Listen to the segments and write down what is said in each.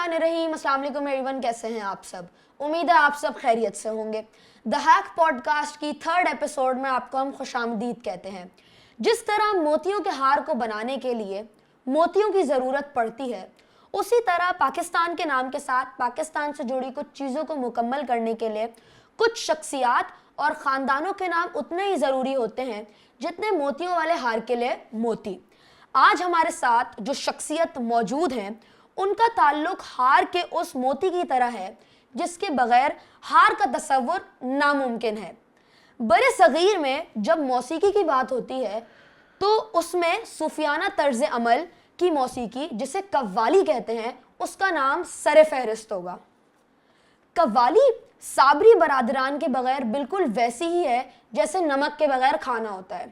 बिस्मिल्लाहिर्रहमानिर्रहीम। अस्सलाम वालेकुम एवरीवन, कैसे हैं आप सब? उम्मीद है आप सब खैरियत से होंगे। द हैक पॉडकास्ट की 3rd एपिसोड में आपको हम खुशामदीद कहते हैं। जिस तरह मोतियों के हार को बनाने के लिए मोतियों की ज़रूरत पड़ती है, उसी तरह पाकिस्तान के नाम के साथ पाकिस्तान से जुड़ी कुछ चीज़ों को मुकम्मल करने के लिए कुछ शख्सियात और ख़ानदानों के नाम उतने ही ज़रूरी होते हैं जितने मोतियों वाले हार के लिए मोती। आज हमारे साथ जो शख्सियत मौजूद हैं, उनका ताल्लुक हार के उस मोती की तरह है जिसके बगैर हार का तसव्वुर नामुमकिन है। बड़े सगीर में जब मौसीकी की बात होती है तो उसमें सूफियाना तर्ज अमल की मौसीकी, जिसे कव्वाली कहते हैं, उसका नाम सरे फहरिस्त होगा। कव्वाली साबरी बरादरान के बगैर बिल्कुल वैसी ही है जैसे नमक के बगैर खाना होता है।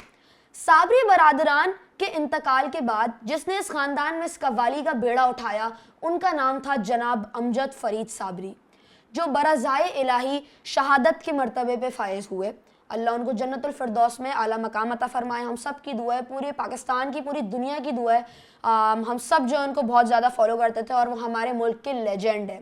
साबरी बरादरान के इंतकाल के बाद जिसने इस ख़ानदान में इस कव्वाली का बेड़ा उठाया, उनका नाम था जनाब अमजद फरीद साबरी, जो बरज़ाए इलाही शहादत के मर्तबे पे फायज़ हुए। अल्लाह उनको जन्नतुल फिरदौस में आला मकाम अता फरमाए। हम सब की दुआ है, पूरे पाकिस्तान की, पूरी दुनिया की दुआ है। हम सब जो उनको बहुत ज़्यादा फॉलो करते थे और वो हमारे मुल्क के लेजेंड है।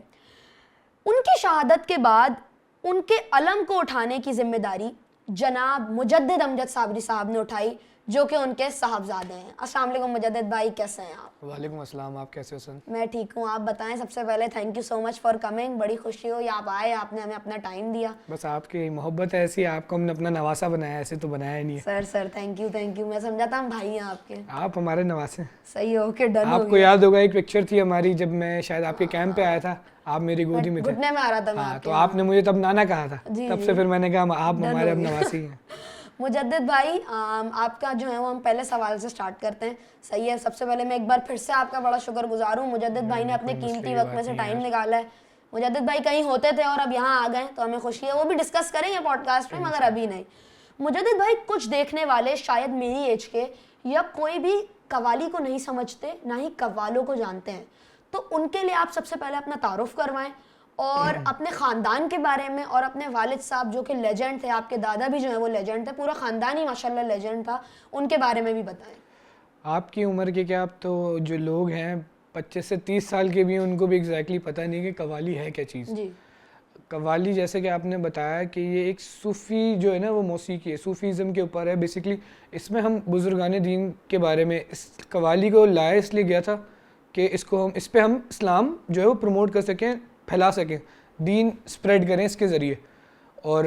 उनकी शहादत के बाद उनके अलम को उठाने की जिम्मेदारी जनाब मुजद्दिद अमजद साबरी साहब ने उठाई, जो कि उनके साहबजादे हैं। अस्सलाम वालेकुम मुजद्दिद भाई, कैसे हैं आप? वालेकुम अस्सलाम, आप कैसे हो सन? मैं ठीक हूँ, आप बताएं। सबसे पहले thank you so much for coming. बड़ी खुशी हुई आप आए, आपने हमें अपना टाइम दिया। बस आपकी मोहब्बत ऐसी है, आपको हमने अपना नवासा बनाया, ऐसे तो बनाया नहीं है। Sir thank you. मैं समझा था हम भाई हैं आपके। आप हमारे नवासे। सही हो के डन हो आपको गया। याद होगा एक पिक्चर थी हमारी, जब मैं शायद आपके कैंप पे आया था, आप मेरी गोदी में थे। घुटने में आ रहा था मैं हाँ, आपके। तो आपने मुझे तब नाना कहा था, जी, तब जी। से फिर मैंने कहा आप डन हमारे हो अब गया। नवासी हैं। मुजद्दिद भाई, आपका जो है वो हम पहले सवाल से स्टार्ट करते हैं। सही है, सबसे पहले मैं एक बार फिर से आपका बड़ा शुक्रगुजार हूँ। मुजद्दिद भाई ने अपने कीमती वक्त में से टाइम निकाला है। मुजद्दिद भाई कहीं होते थे और अब यहाँ आ गए, तो हमें खुशी है। वो भी डिस्कस करेंगे पॉडकास्ट में, मगर अभी नहीं। मुजद्दिद भाई, कुछ देखने वाले शायद मेरी एज के या कोई भी कव्वाली को नहीं समझते, ना ही कव्वालों को जानते हैं, तो उनके लिए आप सबसे पहले अपना तारुफ करवाएं और अपने ख़ानदान के बारे में, और अपने वालिद साहब जो कि लेजेंड थे, आपके दादा भी जो है वो लेजेंड थे, पूरा ख़ानदान ही माशाल्लाह लेजेंड था, उनके बारे में भी बताएं। आपकी उम्र के क्या, आप तो जो लोग हैं 25 से 30 साल के भी हैं, उनको भी एग्जैक्टली पता नहीं कि कव्वाली है क्या चीज़। जी। कव्वाली, जैसे कि आपने बताया कि ये एक सूफ़ी जो है ना, वो मौसीकी है, सूफ़ीज़म के ऊपर है बेसिकली। इसमें हम बुज़ुर्गान दीन के बारे में इस कव्वाली को लाया इसलिए गया था कि इस पे हम इस्लाम जो है वो प्रमोट कर सकें, फैला सकें, दीन स्प्रेड करें इसके ज़रिए। और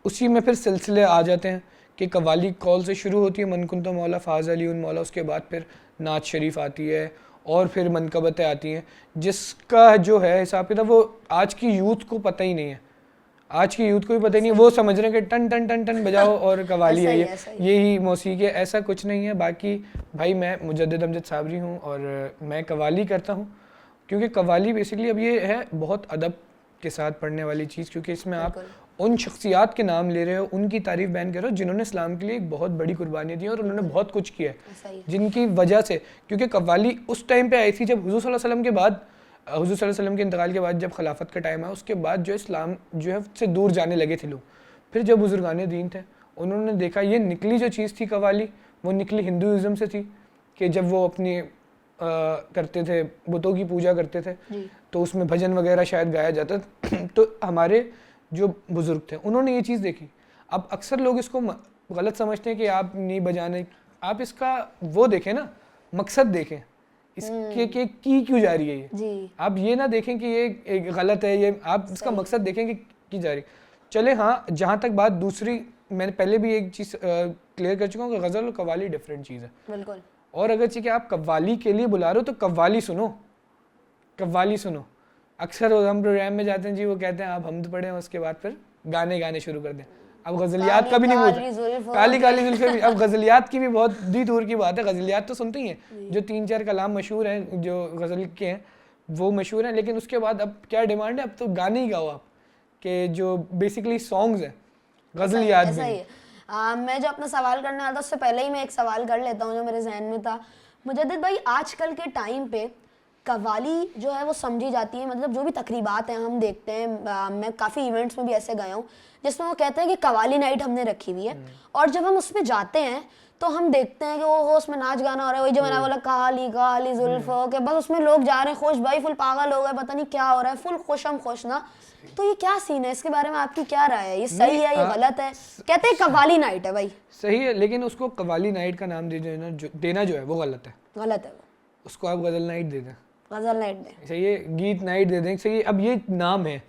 उसी में फिर सिलसिले आ जाते हैं कि कव्वाली कॉल से शुरू होती है, मनकुन तो मौला फ़ाज़ अली उन मौला, उसके बाद फिर नात शरीफ आती है और फिर मनकबतें आती हैं, जिसका जो है हिसाब किताब वो आज की यूथ को पता ही नहीं है। आज की यूथ को भी पता ही नहीं है, वो समझ रहे हैं कि टन टन टन टन बजाओ और कव्वाली है, यही मौसीकी है। ऐसा कुछ नहीं है। बाकी भाई, मैं मुजद्दिद अमजद साबरी हूँ और मैं कव्वाली करता हूँ, क्योंकि कव्वाली बेसिकली अब ये है बहुत अदब के साथ पढ़ने वाली चीज़, क्योंकि इसमें आप उन शख्सियात के नाम ले रहे हो, उनकी तारीफ बयान कर रहे हो जिन्होंने इस्लाम के लिए एक बहुत बड़ी कुर्बानी दी और उन्होंने बहुत कुछ किया है, जिनकी वजह से। क्योंकि कव्वाली उस टाइम पे आई थी जब हुज़ूर सल्लल्लाहु अलैहि वसल्लम के बाद, हुज़ूर सल्लल्लाहु अलैहि वसल्लम के इंतकाल के बाद, जब खिलाफत का टाइम आया, उसके बाद जो इस्लाम जो है से दूर जाने लगे थे लोग। फिर जब बुजुर्गान दीन थे, उन्होंने देखा ये निकली जो चीज़ थी कव्वाली, वो निकली हिंदुइज़्म से थी, कि जब वो अपनी करते थे, बुतों की पूजा करते थे, तो उसमें भजन वगैरह शायद गाया जाता था। तो हमारे जो बुज़ुर्ग थे उन्होंने ये चीज़ देखी। अब अक्सर लोग इसको गलत समझते हैं कि आप नहीं बजाने, आप इसका वो देखें ना, मकसद देखें इसके कि की क्यों जा रही है ये जी। आप ये ना देखें कि ये एक गलत है, ये आप इसका मकसद देखें कि की जा रही। चले, हाँ, जहाँ तक बात दूसरी, मैंने पहले भी एक चीज़ क्लियर कर चुका हूँ कि गज़ल और कव्वाली डिफरेंट चीज़ है। बिल्कुल। और अगर चाहिए कि आप कव्वाली के लिए बुला रहे हो तो कव्वाली सुनो, कव्वाली सुनो। अक्सर हम प्रोग्राम में जाते हैं जी, वो कहते हैं आप हमद पढ़ें, उसके बाद फिर गाने शुरू कर दें। अब गज़लियात का भी नहीं बोलते, काली काली जुल्फ़ें भी। अब गज़लियात की भी बहुत दूर की बात है। गज़लियात तो सुनते ही हैं, जो 3-4 कलाम मशहूर हैं, जो गज़ल के हैं वो मशहूर हैं, लेकिन उसके बाद अब क्या डिमांड है, अब तो गाने ही गाओ आप, के जो बेसिकली सॉन्ग्स हैं, गज़लियात भी। मैं जो अपना सवाल करने वाला था, उससे पहले ही मैं एक सवाल कर लेता हूँ जो मेरे जहन में था। मुजद्दिद भाई, आजकल के टाइम पे कव्वाली जो है वो समझी जाती है, मतलब जो भी तकरीबात हैं हम देखते हैं, मैं काफ़ी इवेंट्स में भी ऐसे गया हूँ जिसमें वो कहते हैं कि कव्वाली नाइट हमने रखी हुई है, और जब हम उसमें जाते हैं तो हम देखते हैं कि वो उसमें नाच गाना हो रहा है, वही जो मैंने बोला काली जुल्फों के, बस उसमें लोग जा रहे हैं खुश, भाई फुल पागल हो गए, पता नहीं क्या हो रहा है, फुल खुशम खुश ना। तो ये क्या सीन है, इसके बारे में आपकी क्या राय है, ये सही है ये गलत है? कहते हैं कव्वाली नाइट है भाई। सही है, लेकिन उसको कव्वाली नाइट का नाम देना जो है वो गलत है। गलत है वो, उसको आप गजल नाइट दे दें, गजल नाइट दें, सही है, गीत नाइट दे दें, सही है। अब ये नाम है,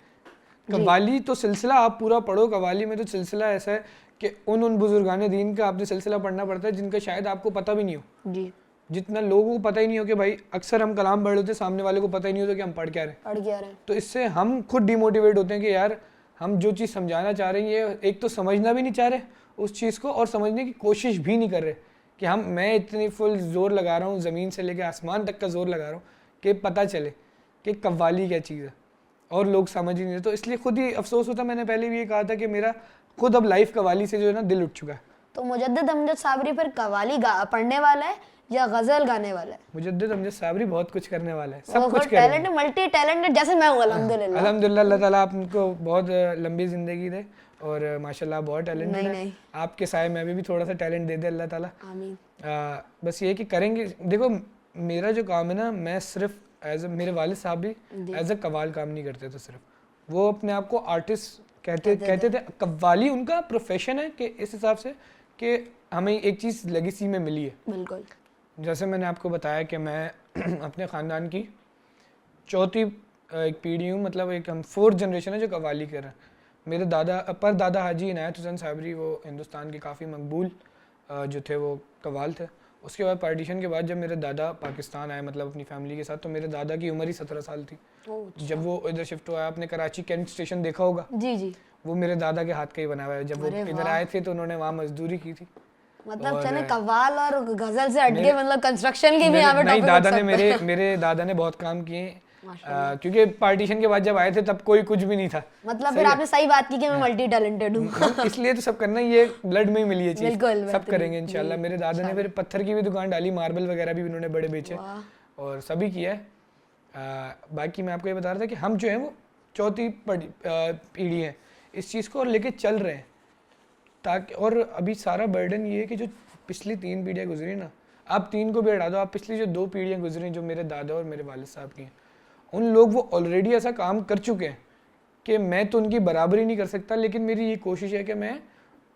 कव्वाली तो सिलसिला आप पूरा पढ़ो। कव्वाली में तो सिलसिला ऐसा है कि उन बुजुर्गाने दीन का आपने सिलसिला पढ़ना पड़ता है जिनका शायद आपको पता भी नहीं हो जी, जितना लोगों को पता ही नहीं हो कि भाई अक्सर हम कलाम पढ़ लेते, सामने वाले को पता ही नहीं होता कि हम पढ़ क्या रहे हैं। तो इससे हम खुद डिमोटिवेट होते हैं कि यार हम जो चीज़ समझाना चाह रहे हैं ये एक तो समझना भी नहीं चाह रहे उस चीज़ को, और समझने की कोशिश भी नहीं कर रहे कि मैं इतनी फुल जोर लगा रहा हूँ, ज़मीन से लेकर आसमान तक का जोर लगा रहा हूँ कि पता चले कि कव्वाली क्या चीज़ है, और लोग समझ ही नहीं रहे। तो इसलिए खुद ही अफसोस होता, मैंने पहले भी ये कहा था कि मेरा खुद अब लाइफ कव्वाली से जो है ना दिल उठ चुका है। तो मुजद्दिद अमजद साबरी फिर कव्वाली पढ़ने वाला है या गजल गाने वाला है? मुजद्दिद अमजद साबरी बहुत कुछ करने वाला है, सब कुछ टैलेंट, मल्टी टैलेंटेड जैसे मैं हूँ अल्हम्दुलिल्लाह। अल्हम्दुलिल्लाह, अल्लाह ताला आपको बहुत लंबी ज़िंदगी दे और माशाल्लाह बहुत टैलेंटेड है। आपके साए में भी थोड़ा सा टैलेंट दे दे अल्लाह ताला, आमीन। बस ये कि करेंगे। देखो मेरा जो काम है ना, मैं सिर्फ मेरे वालिद साहब भी एज अ कव्वाल काम नहीं करते थे, सिर्फ वो अपने आप को आर्टिस्ट कहते थे। कव्वाली उनका प्रोफेशन है कि इस हिसाब से कि हमें एक चीज़ लेगेसी में मिली है। बिल्कुल, जैसे मैंने आपको बताया कि मैं अपने ख़ानदान की चौथी एक पीढ़ी हूँ, मतलब एक हम 4th जनरेशन है जो कव्वाली कर रहे हैं। मेरे दादा हाजी इनायत हुसैन साबरी वो हिंदुस्तान के काफ़ी मकबूल जो थे वो कव्वाल थे। उसके बाद पार्टीशन के बाद जब मेरे दादा पाकिस्तान आए, मतलब अपनी फैमिली के साथ, तो मेरे दादा की उम्र ही 17 साल थी जब वो इधर शिफ्ट हुआ। आपने कराची कैंट स्टेशन देखा होगा? जी जी, वो मेरे दादा के हाथ का ही बना हुआ है। जब वो इधर आए थे तो उन्होंने वहाँ मजदूरी की थी। मतलब चले कव्वाल और गजल से हटके मतलब कंस्ट्रक्शन की भी यहाँ पे टॉपिक दादा ने मेरे दादा ने बहुत काम किए, क्योंकि पार्टीशन के बाद जब आए थे तब कोई कुछ भी नहीं था। मतलब फिर आपने सही बात की कि मैं मल्टी टैलेंटेड हूँ। इसलिए तो सब करना, ये ब्लड में ही मिली है चीज, सब करेंगे इंशाल्लाह। मेरे दादा ने फिर पत्थर की भी दुकान डाली, मार्बल वगैरह भी उन्होंने बड़े बेचे और सभी किया है। बाकी मैं आपको ये बता रहा था कि हम जो है वो चौथी पीढ़ी है इस चीज़ को और लेके चल रहे हैं, ताकि और अभी सारा बर्डन ये है कि जो पिछली 3 पीढ़ियाँ गुजरी ना, आप 3 को भी हटा दो, आप पिछली जो 2 पीढ़ियाँ गुजरी जो मेरे दादा और मेरे वालिद साहब की हैं, उन लोग वो ऑलरेडी ऐसा काम कर चुके हैं कि मैं तो उनकी बराबरी नहीं कर सकता, लेकिन मेरी ये कोशिश है कि मैं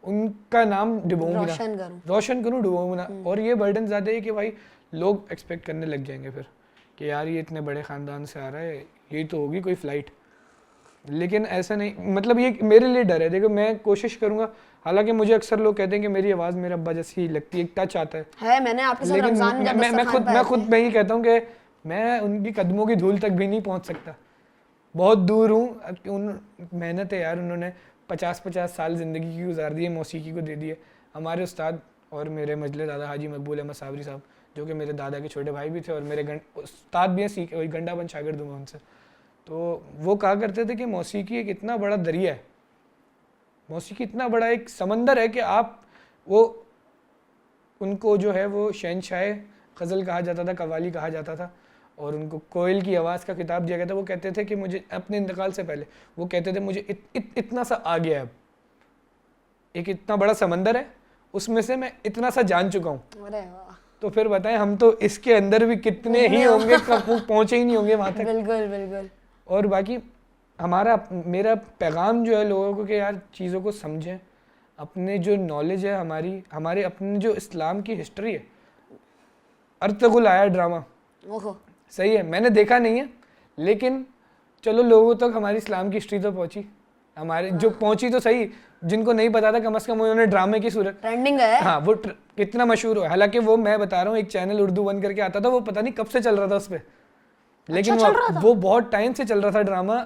उनका नाम डुबाऊँ ना, रोशन करूँ, डुबाऊँ ना। और ये बर्डन ज़्यादा है कि भाई लोग एक्सपेक्ट करने लग जाएंगे फिर कि यार ये इतने बड़े ख़ानदान से आ रहा है, यही तो होगी कोई फ़्लाइट। लेकिन ऐसा नहीं, मतलब ये मेरे लिए डर है। देखो मैं कोशिश करूंगा, हालांकि मुझे अक्सर लोग कहते हैं कि मेरी आवाज़ मेरे अब्बा जैसी लगती है, एक टच आता है। मैंने आपके साथ रमजान में मैं ही कहता हूँ कि मैं उनकी कदमों की धूल तक भी नहीं पहुँच सकता, बहुत दूर हूँ। उन मेहनत है यार, उन्होंने 50-50 साल ज़िंदगी की गुजार दी है, मौसीकी को दे दी है। हमारे उस्ताद और मेरे मजले दादा हाजी मकबूल अहमद साबरी साहब, जो कि मेरे दादा के छोटे भाई भी थे और मेरे उस्ताद भी हैं, वही गंडाबन शागिर्द हूँ उनसे। तो वो कहा करते थे कि मौसीकी एक इतना बड़ा दरिया है, मौसीकी इतना बड़ा एक समंदर है कि आप वो उनको जो है वो शहंशाह गज़ल कहा जाता था, कव्वाली कहा जाता था, और उनको कोयल की आवाज़ का खिताब दिया गया था। वो कहते थे कि मुझे अपने इंतकाल से पहले वो कहते थे मुझे इतना सा आ गया है, अब एक इतना बड़ा समंदर है, उसमें से मैं इतना सा जान चुका हूँ। तो फिर बताएं हम तो इसके अंदर भी कितने ही होंगे, कब पहुँचे ही नहीं होंगे वहाँ तक। बिल्कुल बिल्कुल। और बाकी मेरा पैगाम जो है लोगों को कि यार चीज़ों को समझें, अपने जो नॉलेज है हमारे अपने जो इस्लाम की हिस्ट्री है। अर्तगुल आया ड्रामा सही है, मैंने देखा नहीं है, लेकिन चलो लोगों तक हमारी इस्लाम की हिस्ट्री तो पहुंची, हमारे जो पहुंची तो सही, जिनको नहीं पता था कम से कम उन्होंने ड्रामे की सूरत ट्रेंडिंग है। हाँ, वो कितना मशहूर हुआ। हालांकि वो मैं बता रहा हूँ एक चैनल उर्दू 1 करके आता था, वो पता नहीं कब से चल रहा था उस पर, लेकिन वो बहुत टाइम से चल रहा था drama.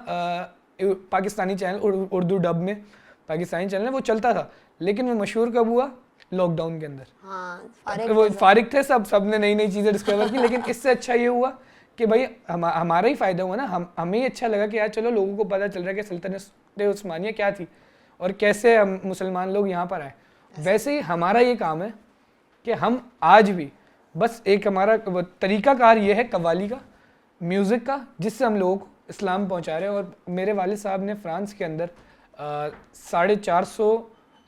Pakistani channel Urdu dub में पाकिस्तानी चैनल वो चलता था, लेकिन वो मशहूर कब हुआ? लॉकडाउन के अंदर। वो फारिग थे, सब ने नई नई चीज़ें डिस्कवर की। लेकिन इससे अच्छा ये हुआ कि भाई हमारा ही फ़ायदा हुआ ना, हमें ही अच्छा लगा कि यार चलो लोगों को पता चल रहा है कि सल्तनत उस्मानिया क्या थी और कैसे हम मुसलमान लोग यहाँ पर आए। वैसे ही हमारा ये काम है कि हम आज भी बस एक हमारा तरीक़ाकार ये है कव्वाली का, म्यूज़िक का, जिससे हम लोगों को इस्लाम पहुंचा रहे हैं। और मेरे वालिद साहब ने फ्रांस के अंदर 450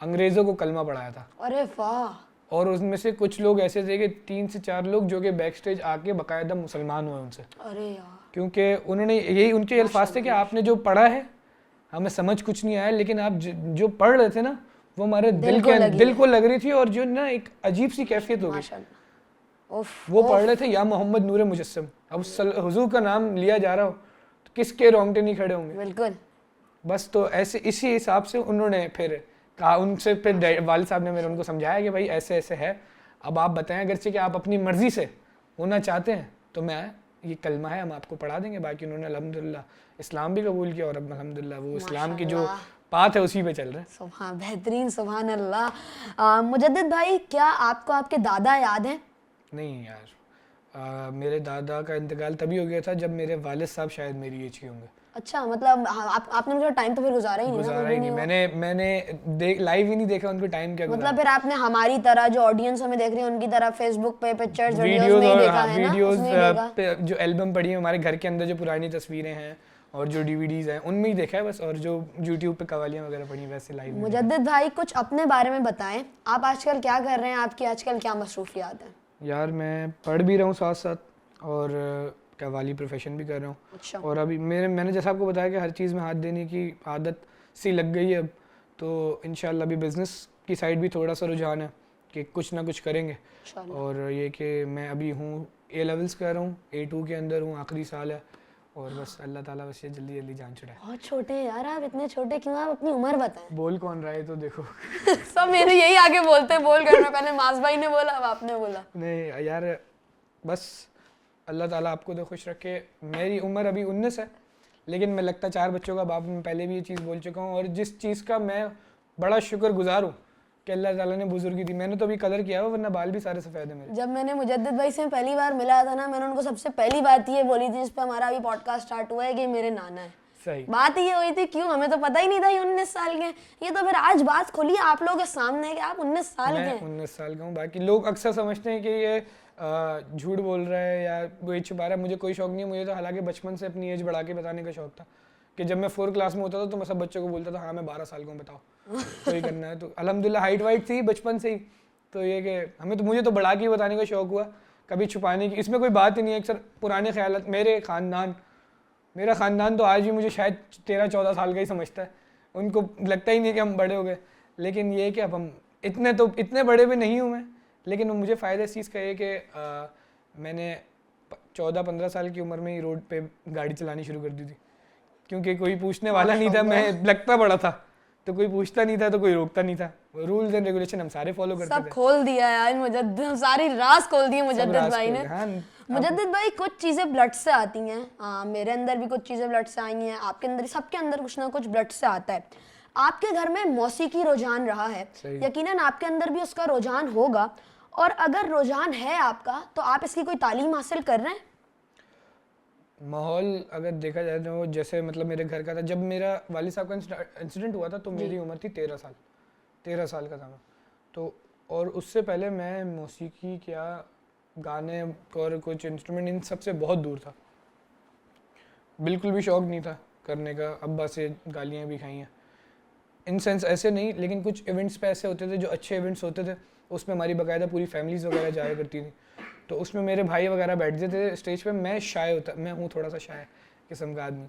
अंग्रेज़ों को कलमा पढ़ाया था। अरे वाह। और उसमें से कुछ लोग ऐसे थे कि 3 से 4 लोग जो कि बैक स्टेज आके बाकायदा मुसलमान हुए उनसे, अरे यार, क्योंकि उन्होंने यही उनके अल्फाज थे कि आपने जो पढ़ा है हमें समझ कुछ नहीं आया, लेकिन आप जो पढ़ रहे थे ना वो हमारे दिल को लग रही थी, और जो ना एक अजीब सी कैफियत हो गई। वो पढ़ रहे थे या मोहम्मद नूर मुजस्सम, अब हुजूर का नाम लिया जा रहा हो तो किसके रोंगटे नहीं खड़े होंगे। बिल्कुल। बस तो ऐसे इसी हिसाब से उन्होंने फिर कहा, उनसे फिर वालिद साहब ने मेरे उनको समझाया कि भाई ऐसे ऐसे है, अब आप बताएं, अगरचे कि आप अपनी मर्जी से होना चाहते हैं तो मैं ये कलमा है हम आपको पढ़ा देंगे। बाकी उन्होंने अल्हम्दुलिल्लाह इस्लाम भी कबूल किया, और अब अल्हम्दुलिल्लाह वो इस्लाम की जो पाथ है उसी पे चल रहे हैं। सुभान, बेहतरीन, सुभान अल्लाह। मुजद्दिद भाई, क्या आपको आपके दादा याद हैं? नहीं यार, मेरे दादा का इंतकाल तभी हो गया था जब मेरे वालिद साहब शायद मेरी एज के होंगे। अच्छा, मतलब आपने उनका टाइम तो फिर गुजारा ही नहीं ना? गुजारा ही नहीं, मैंने लाइव ही नहीं देखा उनको टाइम क्या मतलब फिर आपने हमारी तरह जो ऑडियंस हमें देख रही है उनकी तरह फेसबुक पे पिक्चर्स वीडियोस में ही देखा है ना? वीडियोस जो एल्बम पड़ी है हमारे घर के अंदर, जो पुरानी तस्वीरें हैं और जो डीवीडीज हैं उनमें ही देखा है बस, और जो यूट्यूब पे कवालियां वगैरह पड़ी वैसे लाइव। मुजद्दिद भाई, कुछ अपने बारे में बताएं, आप आजकल क्या कर रहे हैं, आपकी आजकल क्या मसरूफियात हैं? यार मैं पढ़ भी रहा हूँ साथ साथ, और कवाली प्रोफेशन भी कर रहा हूँ। अच्छा। और अभी मैंने जैसा आपको बताया कि हर चीज़ में हाथ देने की आदत सी लग गई है अब, तो इंशाल्लाह अभी बिज़नेस की साइड भी थोड़ा सा रुझान है कि कुछ ना कुछ करेंगे। और ये कि मैं अभी हूँ A-levels कर रहा हूँ, A2 के अंदर हूँ, आखिरी साल है, और बस अल्लाह ताला बस ये जल्दी जल्दी जान छुड़ाए। बहुत छोटे हैं यार आप, इतने छोटे क्यों? आप अपनी उम्र बताएं। बोल कौन रहा है तो देखो। सब मेरे यही आगे बोलते हैं, बोल करना, पहले मास भाई ने बोला, अब आपने बोला। नहीं यार, बस अल्लाह ताला आपको तो खुश रखे। मेरी उम्र अभी 19 है, लेकिन मैं लगता 4 बच्चों का बाप, मैं पहले भी ये चीज़ बोल चुका हूँ, और जिस चीज़ का मैं बड़ा शुक्रगुजार हूँ कि अल्लाह ताला ने बुजुर्गी दी। मैंने तो अभी कलर किया हुआ, वरना बाल भी सारे सफ़ेद हैं मेरे। जब मैंने मुजद्दिद भाई से पहली बार मिला था ना, मैंने उनको सबसे पहली बात ये बोली थी, जिस पर हमारा अभी पॉडकास्ट स्टार्ट हुआ है, कि मेरे नाना है। सही बात ये हुई थी, क्यों हमें तो पता ही नहीं था ये 19 साल के हैं। ये तो फिर आज बात खुली आप लोगों के सामने कि आप 19 साल के हैं। 19 साल का हूँ। बाकी लोग अक्सर समझते हैं कि ये झूठ बोल रहा है या वो एज छुपा रहा है। मुझे कोई शौक नहीं है, मुझे तो हालांकि बचपन से अपनी एज बढ़ा के बताने का शौक था, कि जब मैं 4 क्लास में होता था तो मैं सब बच्चों को बोलता था हाँ मैं 12 साल का हूँ, बताओ कोई करना है तो। अल्हम्दुलिल्लाह हाइट वाइट थी बचपन से ही, तो ये कि मुझे तो बढ़ा के बताने का शौक हुआ, कभी छुपाने की इसमें कोई बात ही नहीं है। अक्सर पुराने ख्यालात, मेरा ख़ानदान तो आज भी मुझे शायद 13-14 साल का ही समझता है, उनको लगता ही नहीं कि हम बड़े हो गए। लेकिन ये कि अब हम इतने बड़े भी नहीं हूँ मैं, लेकिन मुझे फ़ायदा इस चीज़ का है कि मैंने 14-15 साल की उम्र में ही रोड पे गाड़ी चलानी शुरू कर दी थी, क्योंकि कोई पूछने वाला नहीं था, मैं लगता बड़ा था तो कोई पूछता नहीं था, तो कोई रोकता नहीं था। रूल्स एंड रेगुलेशन हम सारे फॉलो करते थे। सब खोल दिया यार मुजद्दिद, सारी राज खोल दी मुजद्दिद भाई ने। हाँ, मुजद्दिद भाई, कुछ चीज़ें ब्लड से आती हैं, मेरे अंदर भी कुछ चीज़ें ब्लड से आई हैं, आपके अंदर, सबके अंदर कुछ ना कुछ ब्लड से आता है। आपके घर में मौसीकी रुझान रहा है, यकीनन आपके अंदर भी उसका रुझान होगा, और अगर रुझान है आपका तो आप इसकी कोई तालीम हासिल कर रहे हैं? माहौल अगर देखा जाए तो जैसे मतलब मेरे घर का था, जब मेरा वालिद साहब का इंसिडेंट हुआ था तो मेरी उम्र थी 13 साल का था मैं तो। और उससे पहले मैं मौसीकी क्या गाने और कुछ इंस्ट्रूमेंट इन सब से बहुत दूर था, बिल्कुल भी शौक नहीं था करने का। अब्बा से गालियाँ भी खाई हैं, इन सेंस ऐसे नहीं, लेकिन कुछ इवेंट्स पे ऐसे होते थे जो अच्छे इवेंट्स होते थे, उसमें हमारी बाकायदा पूरी फैमिलीज़ वगैरह जाया करती थी, तो उसमें मेरे भाई वगैरह बैठते थे स्टेज पे। मैं हूँ थोड़ा सा शाय किस्म का आदमी,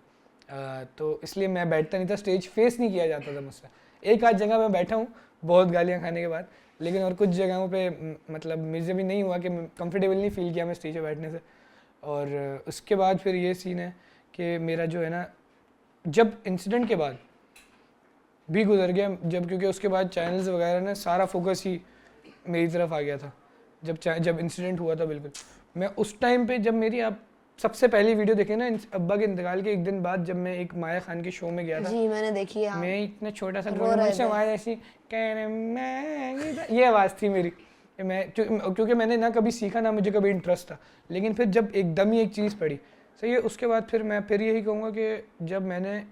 तो इसलिए मैं बैठता नहीं था, स्टेज फेस नहीं किया जाता था मुझसे। एक आध जगह मैं बैठा हूँ बहुत गालियाँ खाने के बाद, लेकिन और कुछ जगहों पे मतलब मुझे भी नहीं हुआ कि कंफर्टेबल नहीं फील किया मैं स्टेज पे बैठने से। और उसके बाद फिर ये सीन है कि मेरा जो है ना, जब इंसिडेंट के बाद भी गुजर गया, क्योंकि उसके बाद चैनल्स वगैरह ने सारा फोकस ही मेरी तरफ आ गया था। जब इंसिडेंट हुआ था, बिल्कुल मैं उस टाइम पे, जब मेरी आप सबसे पहली वीडियो देखे ना अब्बा के इंतकाल के एक दिन बाद, जब मैं एक माया खान के शो में गया था। जी मैंने देखी है। मैं इतना छोटा सा आवाज़ ऐसी ये आवाज़ थी मेरी, क्योंकि मैंने ना कभी सीखा ना मुझे कभी इंटरेस्ट था, लेकिन फिर जब एकदम ही एक चीज़ पढ़ी सही है, उसके बाद फिर मैं यही कहूँगा कि जब मैंने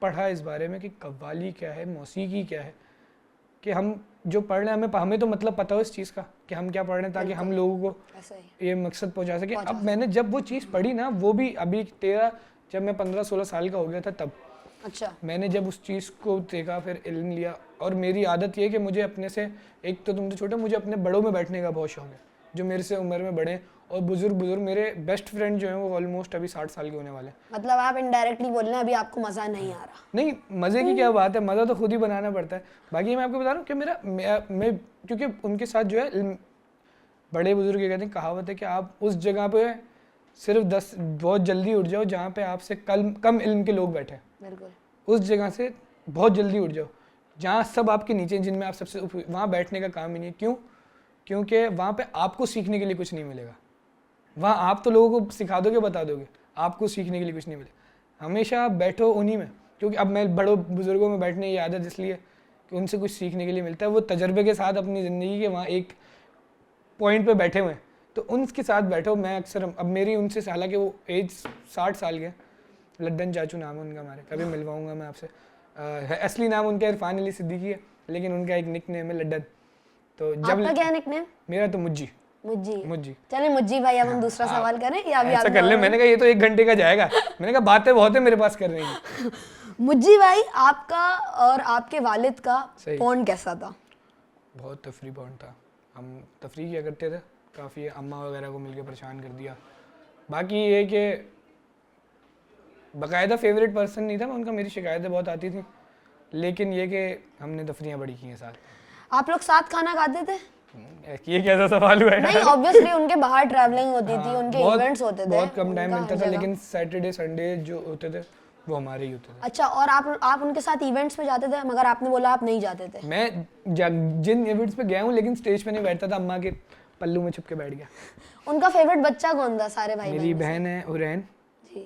पढ़ा इस बारे में कि कव्वाली क्या है, मौसीकी क्या है, कि हम जो पढ़ रहे हैं हमें तो मतलब पता हो इस चीज़ का कि हम क्या पढ़ रहे हैं, ताकि हम लोगों को ऐसा ही। ये मकसद पहुंचा सके। अब मैंने जब वो चीज़ पढ़ी ना, वो भी अभी जब मैं 15-16 साल का हो गया था तब अच्छा। मैंने जब उस चीज़ को देखा, फिर इल्म लिया। और मेरी आदत ये है कि मुझे अपने से, एक तो तुम तो छोटे, मुझे अपने बड़ों में बैठने का बहुत शौक है, जो मेरे से उम्र में बड़े हैं। और बुजुर्ग मेरे बेस्ट फ्रेंड जो हैं वो ऑलमोस्ट अभी 60 साल के होने वाले हैं। मतलब आप इनडायरेक्टली बोल रहे हैं अभी आपको मजा नहीं आ रहा। नहीं, मज़े की क्या बात है, मज़ा तो खुद ही बनाना पड़ता है। बाकी मैं आपको बता रहा हूँ कि मैं क्योंकि उनके साथ जो है, बड़े बुजुर्ग ये कहते हैं, कहावत है कि आप उस जगह पे सिर्फ बहुत जल्दी उठ जाओ जहाँ पे आपसे कम इल्म के लोग बैठे, बिल्कुल। उस जगह से बहुत जल्दी उठ जाओ जहाँ सब आपके नीचे, जिनमें आप सबसे वहाँ बैठने का काम ही नहीं है। क्यों? क्योंकि वहाँ पे आपको सीखने के लिए कुछ नहीं मिलेगा। वहाँ आप तो लोगों को सिखा दोगे, बता दोगे, आपको सीखने के लिए कुछ नहीं मिलेगा। हमेशा आप बैठो उन्हीं में, क्योंकि अब मैं बड़ों बुजुर्गों में बैठने की आदत इसलिए कि उनसे कुछ सीखने के लिए मिलता है। वो तजर्बे के साथ अपनी ज़िंदगी के वहाँ एक पॉइंट पे बैठे हुए हैं, तो उनके साथ बैठो। मैं अक्सर, अब मेरी उनसे, हालांकि वो एज 60 साल के, लड्डन चाचू नाम है उनका, हमारे कभी मिलवाऊंगा मैं आपसे। असली नाम उनका इरफान अली सिद्दीकी है, लेकिन उनका एक निक नेम है लड्डन। तो जब आपका क्या निक नेम? मेरा तो मुज्जी। मुज्जी। चलिए मुज्जी भाई, अब हम दूसरा सवाल करें या अभी ऐसा कर ले? मैंने कहा ये तो 1 घंटे का जाएगा। मैंने कहा बातें बहुत है मेरे पास करने की। मुज्जी भाई, आपका और आपके वालिद का बॉन्ड कैसा था? बहुत तफरी बॉन्ड था। हम तफरी किया करते थे काफ़ी, अम्मा वगैरह को मिलके परेशान कर दिया। बाकी ये कि बाकायदा फेवरेट पर्सन नहीं था मैं उनका, मेरी शिकायतें बहुत आती थी, लेकिन ये कि हमने तफरियाँ बड़ी की हैं साथ। आप लोग साथ खाना खाते थे? ये कैसा सवाल हुआ है? नहीं, ऑब्वियसली उनके बाहर ट्रैवलिंग होती थी, उनके इवेंट्स होते थे, बहुत कम टाइम मिलता था, लेकिन सैटरडे संडे जो होते थे वो हमारे ही होते थे। अच्छा, और आप उनके साथ इवेंट्स में जाते थे, मगर आपने बोला आप नहीं जाते थे। मैं जिन इवेंट्स पे गया हूँ, लेकिन स्टेज पे नहीं बैठता था, अम्मा के पल्लू में छुप के बैठ गया। उनका फेवरेट बच्चा कौन था सारे भाई? मेरी बहन है उरैन,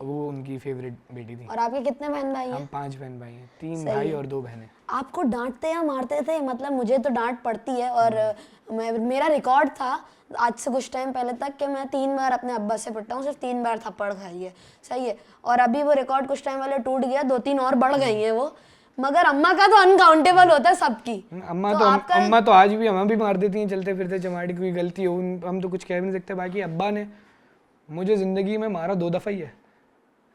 वो उनकी फेवरेट बेटी थी। और आपके कितने बहन भाई हैं? हम 5 बहन भाई हैं, 3 भाई और 2 बहनें। आपको डांटते या मारते थे? मतलब मुझे तो डांट पड़ती है, और मेरा रिकॉर्ड था आज से कुछ टाइम पहले तक कि मैं 3 बार अपने अब्बा से पिटा हूँ, सिर्फ 3 बार थप्पड़ खाई है। सही है। और अभी वो रिकॉर्ड कुछ टाइम पहले टूट गया, 2-3 और बढ़ गई है वो, मगर अम्मा का तो अनकाउंटेबल होता है सबकी। अम्मा तो आज भी हमें भी मार देती हैं चलते फिरते, चमाड़ी कोई गलती हो हम तो कुछ कह भी नहीं सकते। बाकी अब्बा ने मुझे ज़िंदगी में मारा 2 दफ़ा ही है,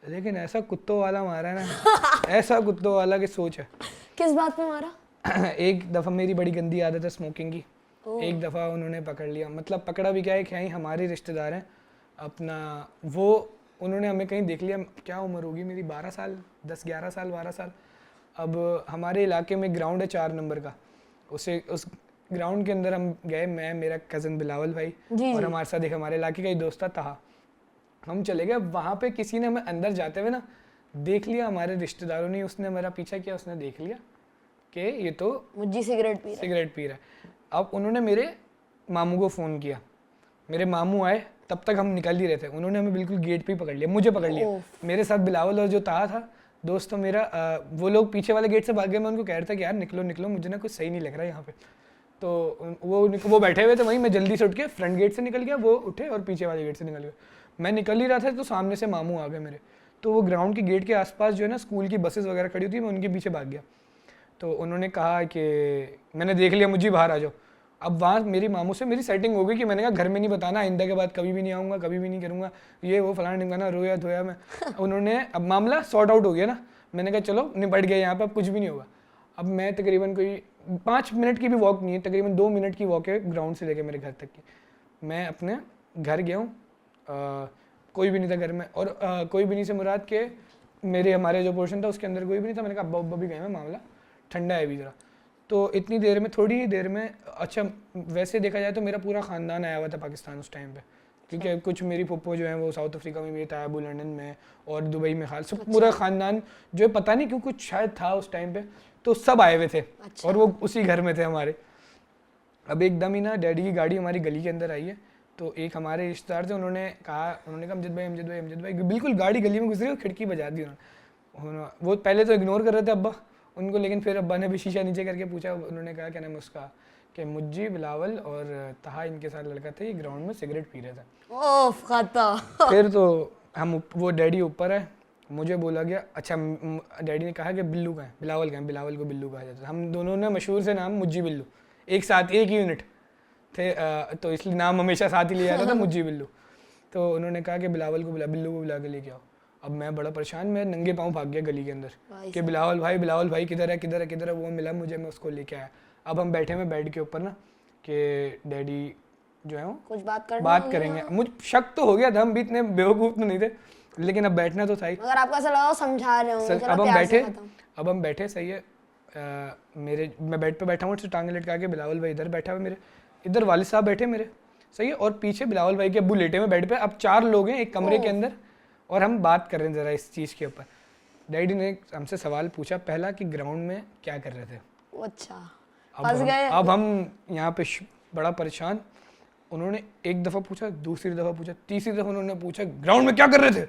लेकिन ऐसा कुत्तों वाला मारा है ना, ऐसा कुत्तों वाला की सोच है। किस बात पे मारा? एक दफ़ा मेरी बड़ी गंदी आदत है स्मोकिंग की, एक दफ़ा उन्होंने पकड़ लिया, मतलब पकड़ा भी क्या है, क्या ही हमारे रिश्तेदार हैं अपना, वो उन्होंने हमें कहीं देख लिया, क्या उम्र होगी मेरी, 12 साल, 10-11 साल, 12 साल। अब हमारे इलाके में ग्राउंड है 4 नंबर का, उस ग्राउंड के अंदर हम गए, मैं, मेरा कज़न बिलावल भाई और हमारे साथ एक हमारे इलाके का ही दोस्त था तहा। हम चले गए वहाँ पे, किसी ने हमें अंदर जाते हुए ना देख लिया, हमारे रिश्तेदारों ने, उसने मेरा पीछा किया, उसने देख लिया कि ये तो मुझे सिगरेट पी रहा है। अब उन्होंने मेरे मामू को फ़ोन किया, मेरे मामू आए, तब तक हम निकल ही रहे थे, उन्होंने हमें बिल्कुल गेट पे ही पकड़ लिया, मुझे पकड़ लिया, मेरे साथ बिलावल और जो ताहा था दोस्त तो मेरा, वो लोग पीछे वाले गेट से भाग गए। मैं उनको कह रहा था कि यार निकलो निकलो, मुझे ना कुछ सही नहीं लग रहा है यहाँ पे। तो वो बैठे हुए थे वहीं, मैं जल्दी से उठ के फ्रंट गेट से निकल गया, वो उठे और पीछे वाले गेट से निकल गए। मैं निकल ही रहा था तो सामने से मामू आ गए मेरे, तो वो ग्राउंड के गेट के आसपास जो है ना स्कूल की बसेस वगैरह खड़ी होती है, मैं उनके पीछे भाग गया। तो उन्होंने कहा कि मैंने देख लिया, मुझे बाहर आ जाओ। अब वहाँ मेरी मामू से मेरी सेटिंग हो गई कि मैंने कहा घर में नहीं बताना, आइंदा के बाद कभी भी नहीं आऊँगा, कभी भी नहीं करूँगा ये वो फलाना ढिमकाना, रोया धोया मैं। उन्होंने, अब मामला सॉर्ट आउट हो गया ना, मैंने कहा चलो निपट गया यहाँ पे, अब कुछ भी नहीं होगा। अब मैं तकरीबन कोई 5 मिनट की भी वॉक नहीं है, तकरीबन 2 मिनट की वॉक है ग्राउंड से लेके मेरे घर तक की। मैं अपने घर गया हूँ, कोई भी नहीं था घर में, और कोई भी नहीं से मुराद के हमारे जो पोर्शन था उसके अंदर कोई भी नहीं था। मैंने कहा अब्बा उब्बा भी गए हैं, मामला ठंडा है अभी ज़रा। तो इतनी देर में, थोड़ी ही देर में, अच्छा वैसे देखा जाए तो मेरा पूरा ख़ानदान आया हुआ था पाकिस्तान उस टाइम पे, क्योंकि कुछ मेरी फुप्पो जो हैं वो साउथ अफ्रीका में भी, तायाबू लंदन में और दुबई में, खाल सब पूरा ख़ानदान जो है, पता नहीं क्यों कुछ शायद था उस टाइम पे, तो सब आए हुए थे और वो उसी घर में थे हमारे। अब एकदम ही ना डैडी की गाड़ी हमारी गली के अंदर आई है, तो एक हमारे रिश्तेदार थे, उन्होंने कहा अमजद भाई, बिल्कुल गाड़ी गली में गुजरी और खिड़की बजा दी उन्होंने। वो पहले तो इग्नोर कर रहे थे अब्बा उनको, लेकिन फिर अब्बा ने भी शीशा नीचे करके पूछा, उन्होंने कहा क्या नाम है उसका, कि मुज्जी, बिलावल और तहा इनके साथ लड़का था, ये ग्राउंड में सिगरेट पी रहे थे। ओफ खाता। फिर तो हम, वो डैडी ऊपर है, मुझे बोला गया अच्छा डैडी ने कहा कि बिल्लू कहाँ है, बिलावल कहाँ है, बिलावल को बिल्लू कहा जाता है। हम दोनों ने मशहूर से नाम मुज्जी बिल्लू, एक साथ एक ही यूनिट थे, तो इसलिए नाम हमेशा साथ ही लिया जाता था मुज्जी बिल्लू। तो उन्होंने कहा कि बिलावल को बिल्लू को बुला के लेके आओ। अब मैं बड़ा परेशान, मैं नंगे पाँव भाग गया गली के अंदर कि बिलावल भाई किधर है किधर है किधर है। वो मिला मुझे, मैं उसको लेके आया। अब हम बैठे में बेड के ऊपर ना कि डैडी जो है वो कुछ बात करेंगे। मुझे शक तो हो गया था, हम भी इतने बेवकूफ़ तो नहीं थे, लेकिन अब बैठना तो था ही। अगर आपको ऐसा लगा वो समझा रहे होंगे, चलो प्यार से खत्म। अब हम बैठे सही है। मैं बेड पे बैठा हूँ, टांगे लटका के, बिलावल भाई इधर बैठा हुआ मेरे, इधर वालिद साहब बैठे मेरे, सही है, और पीछे बिलावल भाई के अब्बू लेटे हुए बेड पे। अब 4 लोग हैं एक कमरे के अंदर और हम बात कर रहे हैं ज़रा इस चीज़ के ऊपर। डैडी ने हमसे सवाल पूछा पहला कि ग्राउंड में क्या कर रहे थे। अच्छा, फंस गए। अब हम यहाँ पे बड़ा परेशान। उन्होंने एक दफ़ा पूछा, दूसरी दफ़ा पूछा, तीसरी दफ़ा उन्होंने पूछा ग्राउंड में क्या कर रहे थे।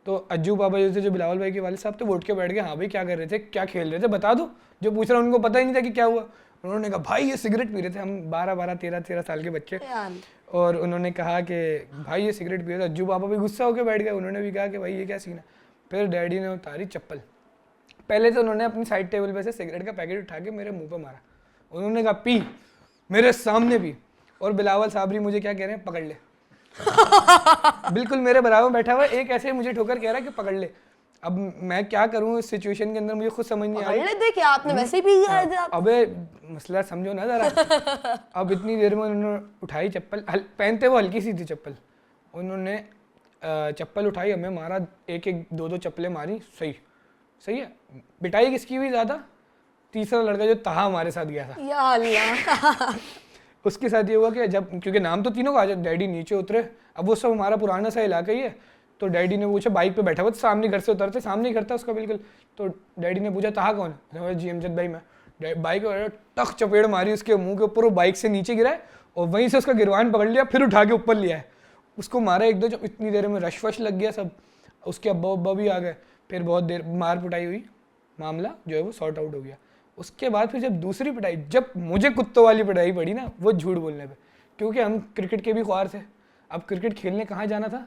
तो अज्जू बाबा जो थे, जो बिलावल भाई के वालिद साहब थे, वो उठ के बैठ गए, हाँ भाई क्या कर रहे थे, क्या खेल रहे थे, बता दो। जो पूछ रहा उनको पता ही नहीं था कि क्या हुआ। उन्होंने कहा भाई ये सिगरेट पी रहे थे। हम 12 13 साल के बच्चे, और उन्होंने कहा कि भाई ये सिगरेट पी रहे थे। अज्जू बाबा भी गुस्सा होकर बैठ गए, उन्होंने भी कहा कि भाई ये क्या सीन है। फिर डैडी ने उतारी चप्पल। पहले तो उन्होंने अपनी साइड टेबल पे से सिगरेट का पैकेट उठा के मेरे मुंह पे मारा। उन्होंने कहा पी, मेरे सामने पी। और बिलावल साबरी मुझे क्या कह रहे हैं, पकड़ ले। बिल्कुल मेरे बराबर बैठा हुआ एक ऐसे मुझे ठोकर कह रहा है कि पकड़ ले। अब मैं क्या करूं इस सिचुएशन के अंदर, मुझे खुद समझ नहीं आ रही। पकड़ लेते, आपने वैसे ही पी गए थे आप। अबे मसला समझो ना जरा। अब इतनी देर में उन्होंने उठाई चप्पल, पहनते वो हल्की सी थी चप्पल, उन्होंने चप्पल उठाई, हमें मारा, एक एक दो दो चप्पलें मारी। सही है। पिटाई किसकी हुई ज़्यादा? तीसरा लड़का जो तहा हमारे साथ गया था, या अल्लाह। उसके साथ ये हुआ कि जब, क्योंकि नाम तो तीनों का, जब डैडी नीचे उतरे, अब वो सब हमारा पुराना सा इलाका ही है, तो डैडी ने पूछा, बाइक पे बैठा हुआ था, सामने घर से उतरते सामने ही घर था उसका बिल्कुल। तो डैडी ने पूछा तहा कौन है? जी अमजद भाई मैं। बाइक पे टक चपेड़ मारी उसके मुंह के ऊपर, वो बाइक से नीचे गिरा है और वहीं से उसका गिरवान पकड़ लिया, फिर उठा के ऊपर लिया है, उसको मारा एक दो। जब इतनी देर में रश वश लग गया सब, उसके अब्बा उब्बा भी आ गए, फिर बहुत देर मार पिटाई हुई, मामला जो है वो सॉर्ट आउट हो गया। उसके बाद फिर जब दूसरी पिटाई, जब मुझे कुत्तों वाली पिटाई पड़ी ना, वो झूठ बोलने पे, क्योंकि हम क्रिकेट के भी ख्वार थे। अब क्रिकेट खेलने कहाँ जाना था?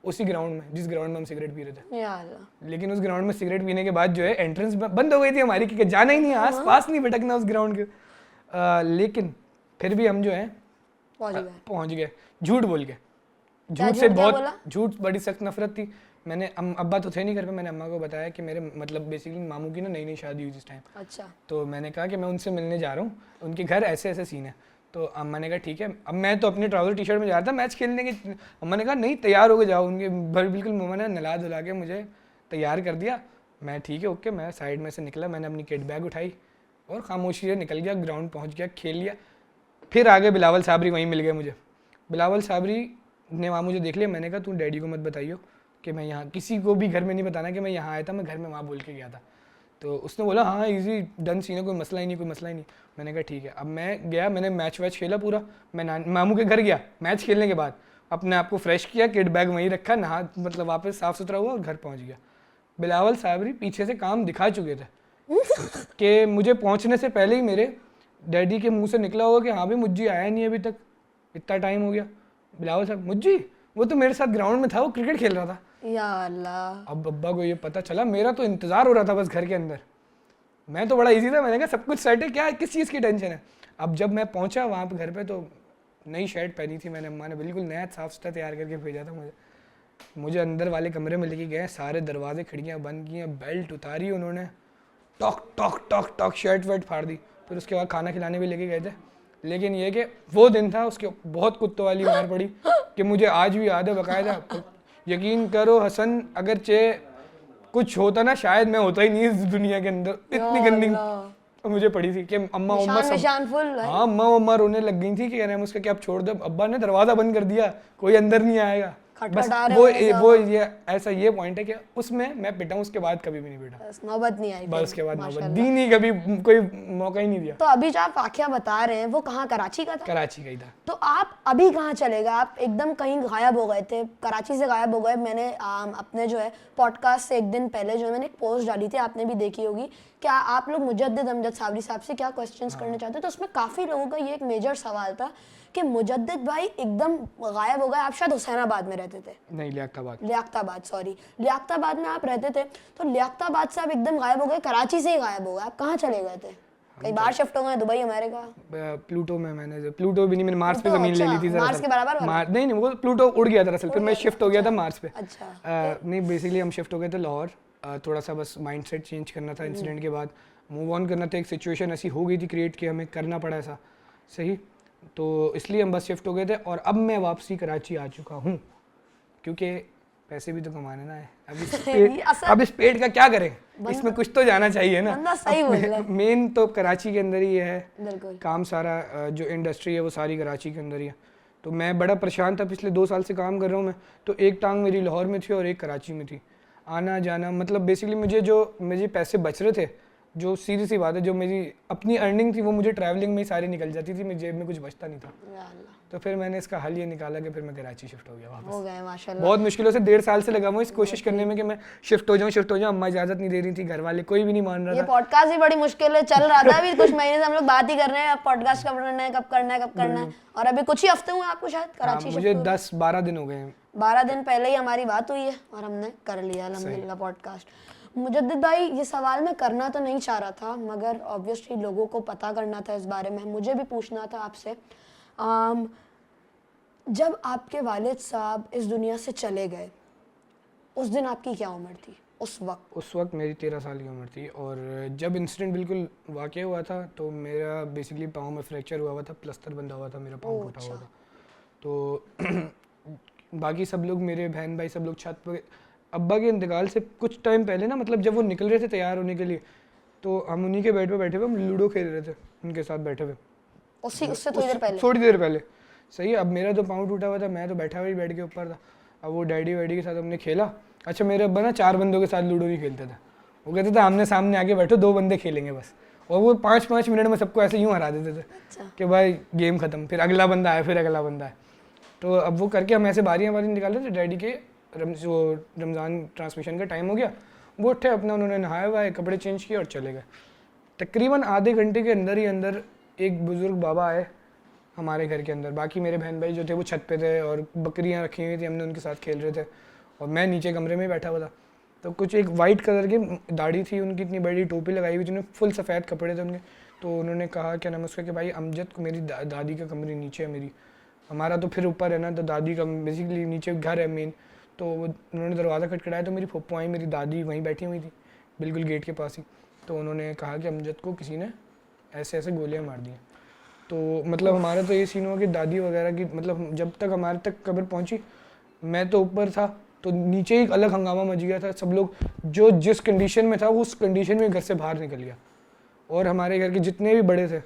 उसी ग्राउंड में जिस ग्राउंड में हम सिगरेट पी रहे थे। या अल्लाह। लेकिन उस ग्राउंड में सिगरेट पीने के बाद जो है एंट्रेंस बंद हो गई थी हमारी, कि जाना ही नहीं, आस पास नहीं भटकना उस ग्राउंड के। लेकिन फिर भी हम जो है पहुँच गए, झूठ बोल के। झूठ से बहुत, झूठ बड़ी सख्त नफरत थी। मैंने अब्बा तो थे नहीं घर पे, मैंने अम्मा को बताया कि मेरे मतलब बेसिकली मामू की ना नई शादी हुई जिस टाइम। अच्छा। तो मैंने कहा कि मैं उनसे मिलने जा रहा हूँ, उनके घर ऐसे ऐसे सीन है। तो अम्मा ने कहा ठीक है। अब मैं तो अपने ट्राउजर टी शर्ट में जा रहा था मैच खेलने के। अम्मा ने कहा नहीं तैयार होके जाओ। उनके बिल्कुल मम्मा ने नला धुला के मुझे तैयार कर दिया। मैं ठीक है ओके, मैं साइड में से निकला, मैंने अपनी किट बैग उठाई और खामोशी से निकल गया, ग्राउंड पहुँच गया, खेल लिया। फिर आगे बिलावल साबरी वहीं मिल गए मुझे। बिलावल साबरी ने वहाँ मुझे देख लिया। मैंने कहा तू डैडी को मत बताइयो कि मैं यहाँ, किसी को भी घर में नहीं बताना कि मैं यहाँ आया था, मैं घर में वहाँ बोल के गया था। तो उसने बोला हाँ इजी डन सीन है, कोई मसला ही नहीं, कोई मसला ही नहीं। मैंने कहा ठीक है। अब मैं गया, मैंने मैच वैच खेला पूरा। मैं मामू के घर गया, मैच खेलने के बाद अपने आप को फ्रेश किया, किट बैग वहीं रखा, नहा मतलब वापस साफ़ सुथरा हुआ और घर पहुँच गया। बिलावल साबरी पीछे से काम दिखा चुके थे कि मुझे पहुँचने से पहले ही मेरे डैडी के मुँह से निकला होगा कि हाँ भाई मुज्जी आया नहीं अभी तक, इतना टाइम हो गया। बिलावल साहब मुज्जी वो तो मेरे साथ ग्राउंड में था, वो क्रिकेट खेल रहा था। या अल्लाह। अब अब्बा को ये पता चला, मेरा तो इंतज़ार हो रहा था बस घर के अंदर। मैं तो बड़ा इजी था, मैंने कहा सब कुछ सेट है, क्या किस चीज़ की टेंशन है। अब जब मैं पहुंचा वहाँ पे घर पे, तो नई शर्ट पहनी थी मैंने, अम्मा ने बिल्कुल नया साफ सुथरा तैयार करके भेजा था मुझे अंदर वाले कमरे में लेके गए, सारे दरवाजे खिड़कियाँ बंद किए, बेल्ट उतारी उन्होंने, टॉक टॉक टॉक टॉक शर्ट वर्ट फाड़ दी। फिर उसके बाद खाना खिलाने भी लेके गए थे। लेकिन ये कि वो दिन था, उसके बहुत कुत्तों वाली मार पड़ी कि मुझे आज भी याद है बाकायदा। यकीन करो हसन, अगरचे कुछ होता ना शायद मैं होता ही नहीं इस दुनिया के अंदर, इतनी गंदी मुझे पड़ी थी कि अम्मा हाँ अम्मा रोने लग गई थी कि कह रहे हैं उसका क्या अब छोड़ दो। अब्बा ने दरवाज़ा बंद कर दिया, कोई अंदर नहीं आएगा। बस वो ये ऐसा ये पॉइंट है कि उसमें मैं पिटा हूँ, उसके बाद कभी भी नहीं पिटा, नौबत नहीं आई, बस उसके बाद नौबत दी नहीं, कभी कोई मौका ही नहीं दिया। तो अभी जो आप वाकया बता रहे हैं वो कहाँ, कराची का था? कराची का ही था। तो आप अभी कहाँ चले गए? आप एकदम कहीं गायब हो गए थे, कराची से गायब हो गए। मैंने अपने जो है पॉडकास्ट से एक दिन पहले जो है मैंने एक पोस्ट डाली थी, आपने भी देखी होगी, क्या आप लोग मुजद्दिद अमजद साबरी साहब से क्या क्वेश्चंस करना चाहते हो, तो उसमें काफ़ी लोगों का ये एक मेजर सवाल था कि मुजद्दिद भाई एकदम गायब हो गए। आप शायद हुसैनाबाद में रहते थे, नहीं, लियाकताबाद में आप रहते थे, तो लियाकताबाद से आप एकदम गायब हो गए, कराची से ही गायब हो गए, आप कहाँ चले गए थे? कई बार शिफ्ट हो गए, दुबई, अमेरिका? प्लूटो में मैंने, प्लूटो भी नहीं, मैंने मार्स पे ज़मीन ले ली थी। मार्स के बराबर वाला? नहीं, वो प्लूटो उड़ गया दरअसल, फिर मैं शिफ्ट हो गया था मार्स पे। अच्छा। नहीं, बेसिकली हम शिफ्ट हो गए थे लाहौर, थोड़ा सा बस माइंडसेट चेंज करना था इंसिडेंट के बाद, मूव ऑन करना था। एक सिचुएशन ऐसी हो गई थी क्रिएट कि हमें करना पड़ा ऐसा, सही, तो इसलिए हम बस शिफ्ट हो गए थे। और अब मैं वापसी कराची आ चुका हूँ, क्योंकि पैसे भी तो कमाने ना है। अब इस पेट का क्या करें, इसमें कुछ तो जाना चाहिए ना। सही बोल रहा है। मेन तो कराची के अंदर ही है बिल्कुल। काम सारा, जो इंडस्ट्री है वो सारी कराची के अंदर ही है। तो मैं बड़ा परेशान था, पिछले 2 साल से काम कर रहा हूँ मैं, तो एक टांग मेरी लाहौर में थी और एक कराची में थी, आना जाना। मतलब बेसिकली मुझे पैसे बच रहे थे, जो सीधी सी बात है, जो मेरी अपनी अर्निंग थी वो मुझे ट्रैवलिंग में ही सारी निकल जाती थी, मेरी जेब में कुछ बचता नहीं था। तो फिर मैंने इसका हल ये निकाला कि फिर मैं कराची शिफ्ट हो गया वापस। हो गए माशाल्लाह। बहुत मुश्किलों से 1.5 साल से लगा हुआ इस कोशिश करने में कि मैं शिफ्ट हो जाऊँ। अम्मा इजाज़त नहीं दे रही थी, घर वाले कोई भी नहीं मान रहा था। ये पॉडकास्ट भी बड़ी मुश्किल है चल रहा था, अभी कुछ महीने से हम लोग बात ही कर रहे हैं पॉडकास्ट कब करना है, और अभी कुछ ही हफ्ते हुए आपको शायद कराची मुझे 10-12 दिन हो गए हैं। 12 दिन पहले ही हमारी बात हुई है और हमने कर लिया अल्हम्दुलिल्लाह पॉडकास्ट। मुजद्दिद भाई, ये सवाल मैं करना तो नहीं चाह रहा था, मगर ऑब्वियसली लोगों को पता करना था इस बारे में, मुझे भी पूछना था आपसे। जब आपके वालिद साहब इस दुनिया से चले गए, उस दिन आपकी क्या उम्र थी? उस वक्त मेरी 13 साल की उम्र थी, और जब इंसिडेंट बिल्कुल वाक़या हुआ था तो मेरा बेसिकली पाँव में फ्रैक्चर हुआ था, प्लस्तर बंधा हुआ था, मेरा पाँव टूटा हुआ था। तो बाकी सब लोग, मेरे बहन भाई सब लोग छत पर, अब्बा के इंतकाल से कुछ टाइम पहले ना, मतलब जब वो निकल रहे थे तैयार होने के लिए, तो हम उन्हीं के बेड पे बैठे हुए, हम लूडो खेल रहे थे उनके साथ बैठे हुए, उससे थोड़ी देर पहले। सही, अब मेरा तो पाँव टूटा हुआ था, मैं तो बैठा हुआ ही बेड के ऊपर था। अब वो डैडी वैडी के साथ हमने खेला। अच्छा, मेरे अब्बा ना 4 बंदों के साथ लूडो नहीं खेलते थे, वो कहते थे आमने सामने आके बैठो, 2 बंदे खेलेंगे बस, और वो 5-5 मिनट में सबको ऐसे यूँ हरा देते थे। अच्छा। कि भाई गेम ख़त्म, फिर अगला बंदा आया, फिर अगला बंदा है। तो अब वो करके हम ऐसे बारियाँ निकाल रहे थे। डैडी के रमज़ान ट्रांसमिशन का टाइम हो गया, वो उठे अपना, उन्होंने नहाया हुआ, कपड़े चेंज किए और चले गए। तकरीबन आधे घंटे के अंदर ही अंदर एक बुज़ुर्ग बाबा आए हमारे घर के अंदर। बाकी मेरे बहन भाई जो थे वो छत पे थे और बकरियां रखी हुई थी, हमने उनके साथ खेल रहे थे, और मैं नीचे कमरे में बैठा हुआ था। तो कुछ एक वाइट कलर की दाढ़ी थी उनकी, इतनी बड़ी टोपी लगाई हुई थी, उन्हें फुल सफ़ेद कपड़े थे उनके। तो उन्होंने कहा, क्या नाम है उसका, कि भाई अमजद को, मेरी दादी का कमरे नीचे है, मेरी, हमारा तो फिर ऊपर है ना, तो दादी का बेसिकली नीचे घर है मेन। तो उन्होंने दरवाज़ा खटखटाया, तो मेरी फुप्पो आई, मेरी दादी वहीं बैठी हुई थी बिल्कुल गेट के पास ही। तो उन्होंने कहा कि अमजद को किसी ने ऐसे ऐसे गोलियाँ मार दी। तो मतलब हमारा तो ये सीन हुआ कि दादी वगैरह की, मतलब जब तक हमारे तक कब्र पहुंची, मैं तो ऊपर था, तो नीचे एक अलग हंगामा मच गया था। सब लोग जो जिस कंडीशन में था, वो उस कंडीशन में घर से बाहर निकल गया। और हमारे घर के जितने भी बड़े थे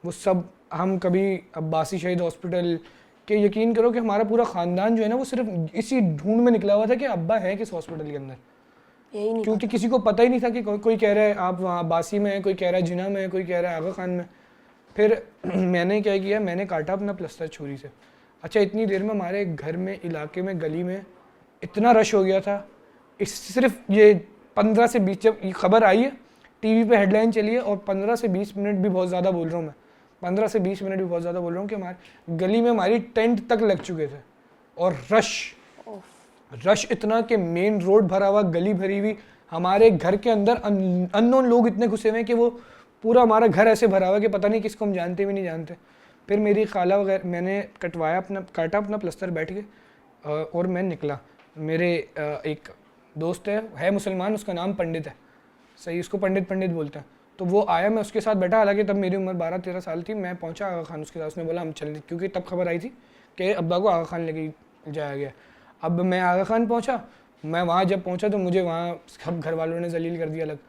वो सब, हम कभी अब्बासी शहीद हॉस्पिटल के, यकीन करो कि हमारा पूरा ख़ानदान जो है ना, वो सिर्फ इसी ढूंढ में निकला हुआ था कि अब्बा है किस हॉस्पिटल के अंदर, यही नहीं, क्योंकि किसी को पता ही नहीं था कि कोई कह रहा है आप वहाँ अब्बासी में है, कोई कह रहा है जिना में है, कोई कह रहा है आगा खान में। फिर मैंने क्या किया, मैंने काटा अपना प्लस्तर छुरी से। अच्छा, इतनी देर में हमारे घर में, इलाके में, गली में इतना रश हो गया था। इस सिर्फ ये 15 से 20, जब ये खबर आई है, टीवी पे हेडलाइन चली है, और 15 से 20 मिनट भी बहुत ज़्यादा बोल रहा हूँ मैं, 15 से 20 मिनट भी बहुत ज़्यादा बोल रहा हूँ कि हमारे गली में हमारी टेंट तक लग चुके थे, और रश इतना कि मेन रोड भरा हुआ, गली भरी हुई, हमारे घर के अंदर अननोन लोग इतने घुसे हुए हैं कि वो पूरा हमारा घर ऐसे भरा हुआ है कि पता नहीं किसको हम जानते भी नहीं जानते। फिर मेरी खाला वगैरह, मैंने काटा अपना प्लस्तर बैठ के, और मैं निकला। मेरे एक दोस्त है मुसलमान, उसका नाम पंडित है, सही, उसको पंडित बोलते हैं। तो वो आया, मैं उसके साथ बैठा, हालांकि तब मेरी उम्र 12-13 साल थी। मैं पहुंचा आगा खान उसके साथ, उसने बोला हम चलें, क्योंकि तब खबर आई थी कि अब्बा को आगा खान लेके जाया गया। अब मैं आगा खान पहुंचा, मैं वहाँ जब पहुंचा तो मुझे वहाँ सब घर वालों ने जलील कर दिया अलग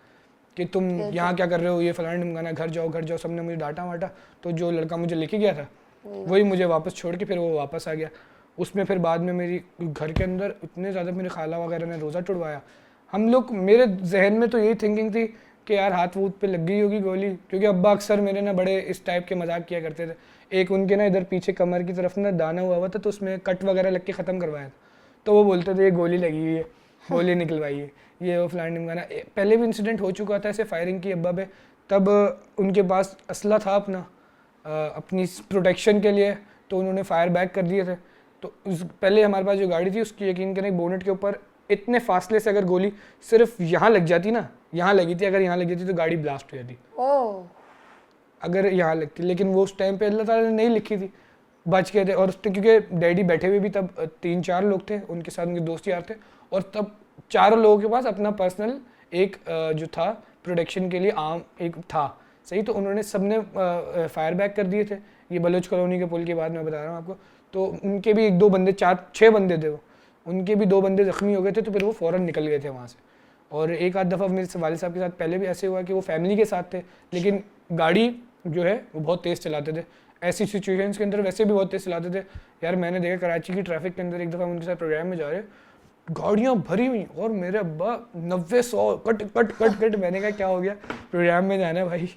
कि तुम यहाँ क्या कर रहे हो, ये फलाना ढमकाना, घर जाओ, सबने मुझे डांटा वाटा। तो जो लड़का मुझे लेके गया था वही मुझे वापस छोड़ के फिर वो वापस आ गया। उसमें फिर बाद में मेरी घर के अंदर इतने ज़्यादा मेरे खाला वगैरह ने रोज़ा टुड़वाया। हम लोग, मेरे जहन में तो यही थिंकिंग थी कि यार हाथ वूथ पे लग गई होगी गोली, क्योंकि अब्बा अक्सर मेरे ना बड़े इस टाइप के मजाक किया करते थे। एक उनके ना इधर पीछे कमर की तरफ ना दाना हुआ था, तो उसमें कट वगैरह लग के ख़त्म करवाया था, तो वो बोलते थे ये गोली लगी हुई है। गोली निकलवाइए, ये वो फलान ढिमकाना। पहले भी इंसिडेंट हो चुका था ऐसे फायरिंग की अब्बा पे, तब उनके पास असला था अपना अपनी प्रोटेक्शन के लिए, तो उन्होंने फायर बैक कर दिए थे। तो पहले हमारे पास जो गाड़ी थी उसकी यकीन करें बोनेट के ऊपर इतने फासले से अगर गोली सिर्फ यहाँ लग जाती ना, यहाँ लगी थी, अगर यहाँ लग जाती तो गाड़ी ब्लास्ट हो जाती अगर यहाँ लगती। लेकिन वो उस टाइम पे अल्लाह ताला ने नहीं लिखी थी, बच गए थे। और क्योंकि डैडी बैठे हुए भी तब 3-4 लोग थे, उनके साथ उनके दोस्त यार थे, और तब चारों लोगों के पास अपना पर्सनल एक जो था प्रोटेक्शन के लिए आर्म एक था, सही। तो उन्होंने सबने फायर बैक कर दिए थे। ये बलोच कॉलोनी के पुल के बाद मैं बता रहा हूँ आपको। तो उनके भी 1-2 बंदे, 4-6 बंदे थे वो, उनके भी 2 बंदे ज़ख्मी हो गए थे। तो फिर वो फ़ौरन निकल गए थे वहाँ से। और एक आध दफ़ा मेरे वालिद साहब के साथ पहले भी ऐसे हुआ कि वो फैमिली के साथ थे, लेकिन गाड़ी जो है वो बहुत तेज़ चलाते थे। ऐसी सिचुएशंस के अंदर वैसे भी बहुत तेज़ चलाते थे यार। मैंने देखा कराची की ट्रैफिक के अंदर एक दफ़ा उनके साथ प्रोग्राम में जा रहे, गाड़ियाँ भरी हुई, और मेरे अब्बा 90-100 कट कट कट कट। मैंने कहा क्या हो गया, प्रोग्राम में जाना है भाई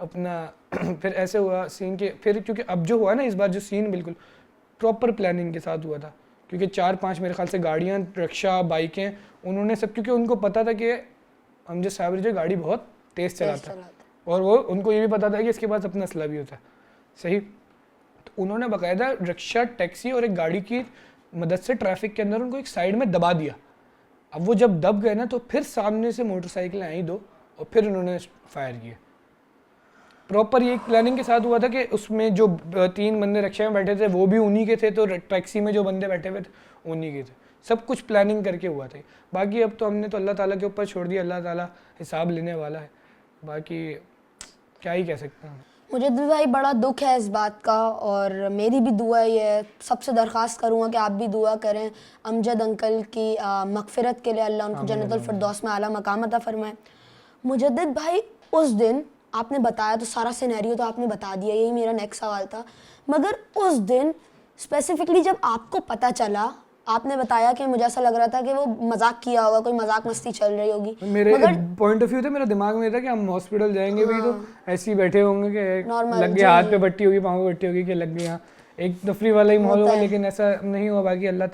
अपना। फिर ऐसे हुआ सीन के, फिर क्योंकि अब जो हुआ ना इस बार जो सीन बिल्कुल प्रॉपर प्लानिंग के साथ हुआ था, क्योंकि 4-5 मेरे ख्याल से गाड़ियाँ, रिक्शा, बाइकें, उन्होंने सब, क्योंकि उनको पता था कि अमजद साहब जो गाड़ी बहुत तेज़ चलाता है, और वो उनको ये भी पता था कि इसके पास अपना असला भी होता है, सही। तो उन्होंने बाकायदा रिक्शा, टैक्सी और एक गाड़ी की मदद से ट्रैफिक के अंदर उनको एक साइड में दबा दिया। अब वो जब दब गए ना, तो फिर सामने से मोटरसाइकिलें आई 2, और फिर उन्होंने फायर किए। प्रॉपर ये प्लानिंग के साथ हुआ था कि उसमें जो 3 बंदे रिक्शा में बैठे थे वो भी उन्हीं के थे, तो टैक्सी में जो बंदे बैठे हुए थे उन्हीं के थे। सब कुछ प्लानिंग करके हुआ था। बाकी अब तो हमने तो अल्लाह ताला के ऊपर छोड़ दिया, अल्लाह ताला हिसाब लेने वाला है। बाकी क्या ही कह सकते हैं। मुझे दिल भाई बड़ा दुख है इस बात का, और मेरी भी दुआ ये है, सबसे दरख्वास्त करूँगा कि आप भी दुआ करें अमजद अंकल की मगफिरत के लिए, अल्लाह उनको जन्नतुल फिरदौस में आला मकाम अता फरमाए। मुजद्दिद भाई, उस दिन आपने बताया तो सारा सिनेरियो तो आपने बता दिया, यही मेरा नेक्स्ट सवाल था, मगर उस दिन स्पेसिफिकली जब आपको पता चला, आपने बताया कि मुझे ऐसा लग रहा था कि वो मजाक किया होगा, कोई मजाक मस्ती चल रही होगी। मेरे पॉइंट ऑफ व्यू था, मेरा दिमाग में था कि हम हॉस्पिटल जाएंगे भी तो ऐसे ही बैठे होंगे कि लग गया, हाथ पे पट्टी होगी, पाँव पे पट्टी होगी कि लग गया, एक तफरी वाला ही माहौल होगा। लेकिन ऐसा नहीं हुआ। बाकी अल्लाह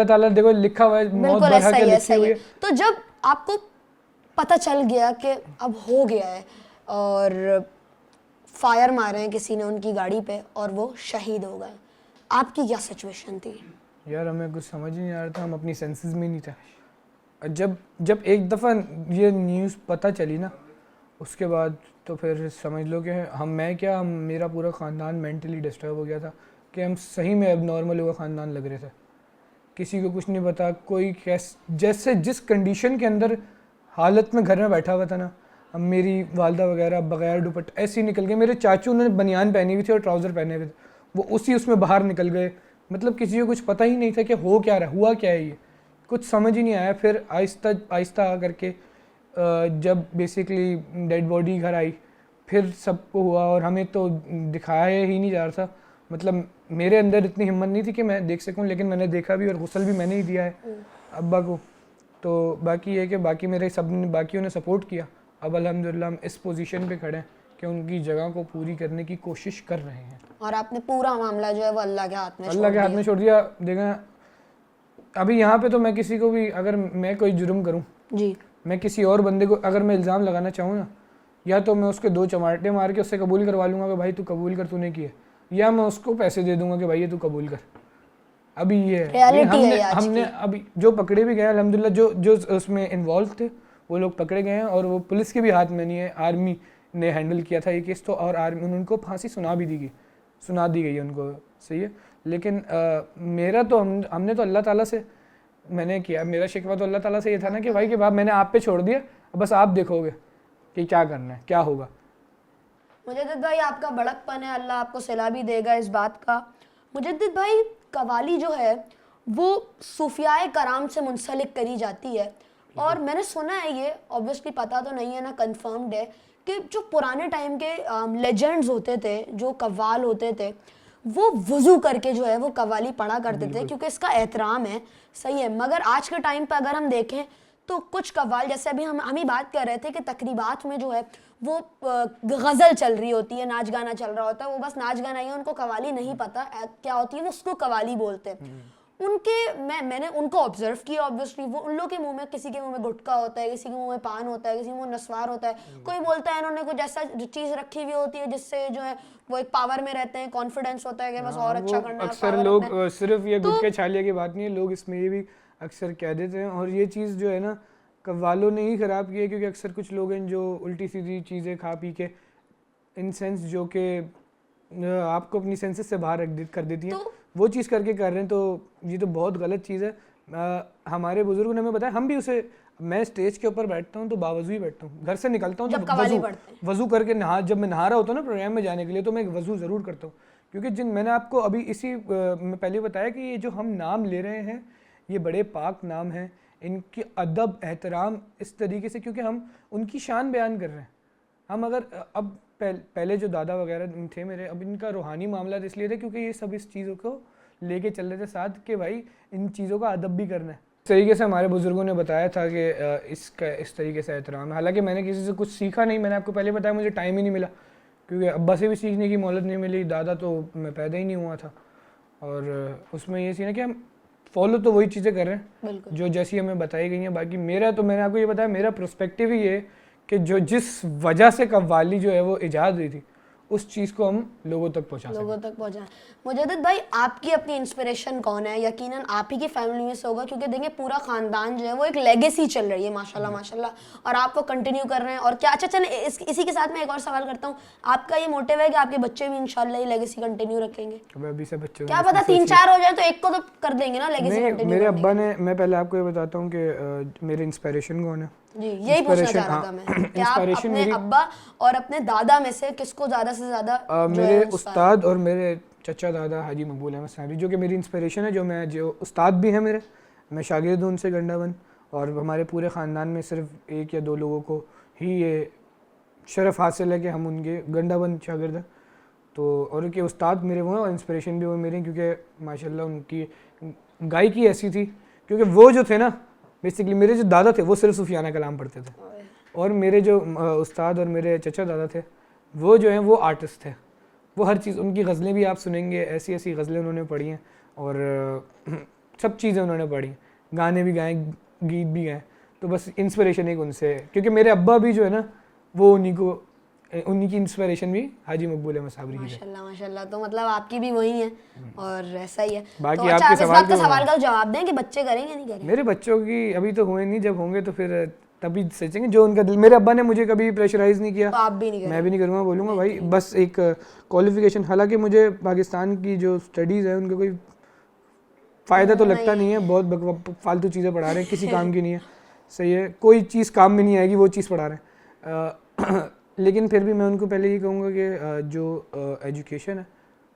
ताला देखो लिखा हुआ है, मौत बरहा के लिखी हुई है। तो जब आपको पता चल गया कि अब हो गया है और फायर मारे हैं किसी ने उनकी गाड़ी पे और वो शहीद हो गए, आपकी क्या सिचुएशन थी? यार हमें कुछ समझ ही नहीं आ रहा था, हम अपनी सेंसेस में नहीं थे। जब एक दफ़ा ये न्यूज़ पता चली ना, उसके बाद तो फिर समझ लो कि मेरा पूरा ख़ानदान मेंटली डिस्टर्ब हो गया था कि हम सही में अब नॉर्मल हुआ ख़ानदान लग रहे थे। किसी को कुछ नहीं पता, कोई जैसे जिस कंडीशन के अंदर हालत में घर में बैठा हुआ था ना, अब मेरी वालदा वगैरह बगैर दुपट्टे ऐसे ही निकल गए। मेरे चाचू ने बनियान पहनी हुई थी और ट्राउज़र पहने हुए थे, वो उसमें बाहर निकल गए। मतलब किसी को कुछ पता ही नहीं था कि हो क्या रहा, हुआ क्या है, ये कुछ समझ ही नहीं आया। फिर आहिस्ता करके जब बेसिकली डेड बॉडी घर आई, फिर सबको हुआ और हमें तो दिखाया ही नहीं जा रहा था। मतलब मेरे अंदर इतनी हिम्मत नहीं थी कि मैं देख सकूं, लेकिन मैंने देखा भी और गुस्ल भी मैंने ही दिया है अब्बा को। तो बाकी ये कि बाकी मेरे बाकियों ने सपोर्ट किया। अब अल्हम्दुलिल्लाह हम इस पोजीशन पे खड़े हैं कि उनकी जगह को पूरी करने की कोशिश कर रहे हैं। और आपने पूरा मामला जो है वो अल्लाह के हाथ में छोड़ दिया। देखा अभी यहाँ पे तो मैं किसी को भी, अगर मैं कोई जुर्म करूँ जी, मैं किसी और बंदे को अगर मैं इल्ज़ाम लगाना चाहूँ ना, या तो मैं उसके 2 चमाटे मार के उससे कबूल करवा लूँगा कि भाई तू कबूल कर, तूने किया, या मैं उसको पैसे दे दूँगा कि भाई ये तू कबूल कर। अभी ये हमने अभी जो पकड़े भी गए अल्हम्दुलिल्लाह, जो उसमें इन्वॉल्व थे वो लोग पकड़े गए हैं, और वो पुलिस के भी हाथ में नहीं है, आर्मी ने हैंडल किया था ये केस तो, और आर्मी उनको फांसी सुना दी गई उनको, सही है। लेकिन मेरा तो हमने तो अल्लाह ताला से मैंने किया, मेरा शिकवा तो अल्लाह ताला से ये था ना कि भाई के बाद मैंने आप पे छोड़ दिया, बस आप देखोगे कि क्या करना है, क्या होगा। मुजद्दिद भाई आपका बड़कपन है, अल्लाह आपको सिला भी देगा इस बात का। मुजद्दिद भाई, कवाली जो है वो सूफियाए कराम से मुंसलिक करी जाती है, और मैंने सुना है, ये ऑब्वियसली पता तो नहीं है ना कंफर्म्ड है, कि जो पुराने टाइम के लेजेंड्स होते थे, जो कव्वाल होते थे, वो वज़ू करके जो है वो कवाली पढ़ा करते थे, क्योंकि इसका एहतराम है, सही है। मगर आज के टाइम पे अगर हम देखें तो कुछ कव्वाल, जैसे अभी हम ही बात कर रहे थे कि तकरीबात में जो है वो गज़ल चल रही होती है, नाच गाना चल रहा होता है, वो बस नाच गाना ही है, उनको कवाली नहीं पता क्या होती है, वो उसको कवाली बोलते हैं। मैंने उनको ऑब्जर्व किया ऑब्वियसली, वो उन लोग के मुंह में, किसी के मुंह में गुटखा होता है, किसी के मुंह में पान होता है, किसी के मुंह में नस्वार होता है, कोई बोलता है इन्होंने कुछ ऐसा चीज रखी हुई होती है जिससे जो है वो एक पावर में रहते हैं, कॉन्फिडेंस होता है कि बस और अच्छा करना है। अक्सर लोग सिर्फ ये गुटखे छालिया की बात नहीं है, लोग इसमें ये भी अक्सर कह देते हैं, और ये चीज़ जो है ना कव्वालों ने ही ख़राब की है, क्योंकि अक्सर कुछ लोग हैं जो उल्टी सीधी चीज़ें खा पी के इन सेंस जो कि आपको अपनी सेंसेस से बाहर कर देती हैं, वो चीज़ करके कर रहे हैं, तो ये तो बहुत गलत चीज़ है। हमारे बुजुर्गों ने हमें बताया, हम भी उसे, मैं स्टेज के ऊपर बैठता हूँ तो बावजू ही बैठता हूँ, घर से निकलता हूँ तो वजू करके जब मैं नहा रहा होता हूँ ना प्रोग्राम में जाने के लिए, तो मैं वजू ज़रूर करता हूँ, क्योंकि मैंने आपको अभी इसी में पहले बताया कि ये जो हम नाम ले रहे हैं ये बड़े पाक नाम हैं, इनकी अदब एहतराम इस तरीके से, क्योंकि हम उनकी शान बयान कर रहे हैं। हम अगर अब पहले जो दादा वगैरह थे मेरे, अब इनका रूहानी मामला इसलिए थे क्योंकि ये सब इस चीज़ों को लेके चल रहे थे साथ, कि भाई इन चीज़ों का अदब भी करना है। इस तरीके से हमारे बुजुर्गों ने बताया था कि इसका इस तरीके से एहतराम है। हालांकि मैंने किसी से कुछ सीखा नहीं, मैंने आपको पहले बताया मुझे टाइम ही नहीं मिला, क्योंकि अब्बा से भी सीखने की मोहलत नहीं मिली, दादा तो मैं पैदा ही नहीं हुआ था, और उसमें ये सीन है कि हम फॉलो तो वही चीज़ें कर रहे हैं जो जैसी हमें बताई गई हैं। बाकी मेरा तो, मैंने आपको ये बताया, मेरा पर्सपेक्टिव ही ये कि जो जिस वजह से कव्वाली जो है वो इजाद हुई थी, उस चीज़ को हम लोगों तक पहुँचाएं। मुजद्दिद भाई, आपकी अपनी इंस्पिरेशन कौन है? यकीनन आप ही की फैमिली में से होगा, क्योंकि देखिए पूरा खानदान जो है वो एक लेगेसी चल रही है माशाल्लाह माशाल्लाह, और आप वो कंटिन्यू कर रहे हैं। और क्या, अच्छा चलें इसी के साथ मैं एक और सवाल करता हूँ, आपका ये मोटिव है कि आपके बच्चे भी इंशाल्लाह ये लेगेसी कंटिन्यू रखेंगे? अभी से बच्चे क्या पता 3-4 हो जाए तो एक को तो कर देंगे ना लेगेसी कंटिन्यू। मेरे अब्बा ने, मैं पहले आपको ये बताता हूँ कि मेरे इंस्पिरेशन कौन है जी, यही पूछना चाह रहा था मैं कि आप अपने अब्बा और अपने दादा में से किसको ज़्यादा से ज़्यादा मेरे उस्ताद और मेरे चचा दादा हाजी मकबूल अहमद साहबी जो कि मेरी इंस्पिरेशन है, जो उस्ताद भी हैं मेरे, मैं शागिर्द हूँ उनसे गंडाबन, और हमारे पूरे ख़ानदान में सिर्फ 1 या 2 लोगों को ही ये शरफ़ हासिल है कि हम उनके गंडाबन शागिर्द हैं। तो और उनके उस्ताद मेरे वो हैं और इंस्पिरेशन भी वो मेरी, क्योंकि माशाल्लाह उनकी गायकी ऐसी थी, क्योंकि वो जो थे ना बेसिकली, मेरे जो दादा थे वो सिर्फ सूफियाना कलाम पढ़ते थे, और मेरे जो उस्ताद और मेरे चचा दादा थे वो जो हैं वो आर्टिस्ट थे, वो हर चीज़, उनकी गज़लें भी आप सुनेंगे, ऐसी ऐसी गज़लें उन्होंने पढ़ी हैं, और सब चीज़ें उन्होंने पढ़ी, गाने भी गाए, गीत भी गाए, तो बस इंस्पिरेशन एक उनसे है, क्योंकि मेरे अब्बा भी जो है ना वो उन्हीं की इंस्पिरेशन भी हाजी मकबूल अहमद साहबी की है। माशाल्लाह माशाल्लाह, तो मतलब आपकी भी वही है और ऐसा ही है। बाकी तो अच्छा, आप इस बात का सवाल का जवाब दें कि बच्चे करेंगे नहीं करेंगे? मेरे बच्चों की अभी तो हुए नहीं, जब होंगे तो फिर तभी सोचेंगे जो उनका दिल। मेरे अब्बा ने मुझे कभी प्रेशराइज नहीं किया, तो आप भी नहीं करेंगे? मैं भी नहीं करूँगा, बोलूँगा भाई बस एक क्वालिफिकेशन। हालांकि मुझे पाकिस्तान की जो स्टडीज़ है उनका कोई फ़ायदा तो लगता नहीं है, बहुत फालतू चीज़ें पढ़ा रहे हैं, किसी काम की नहीं है, सही है, कोई चीज़ काम में नहीं आएगी वो चीज़ पढ़ा रहे हैं। लेकिन फिर भी मैं उनको पहले ये कहूँगा कि जो एजुकेशन है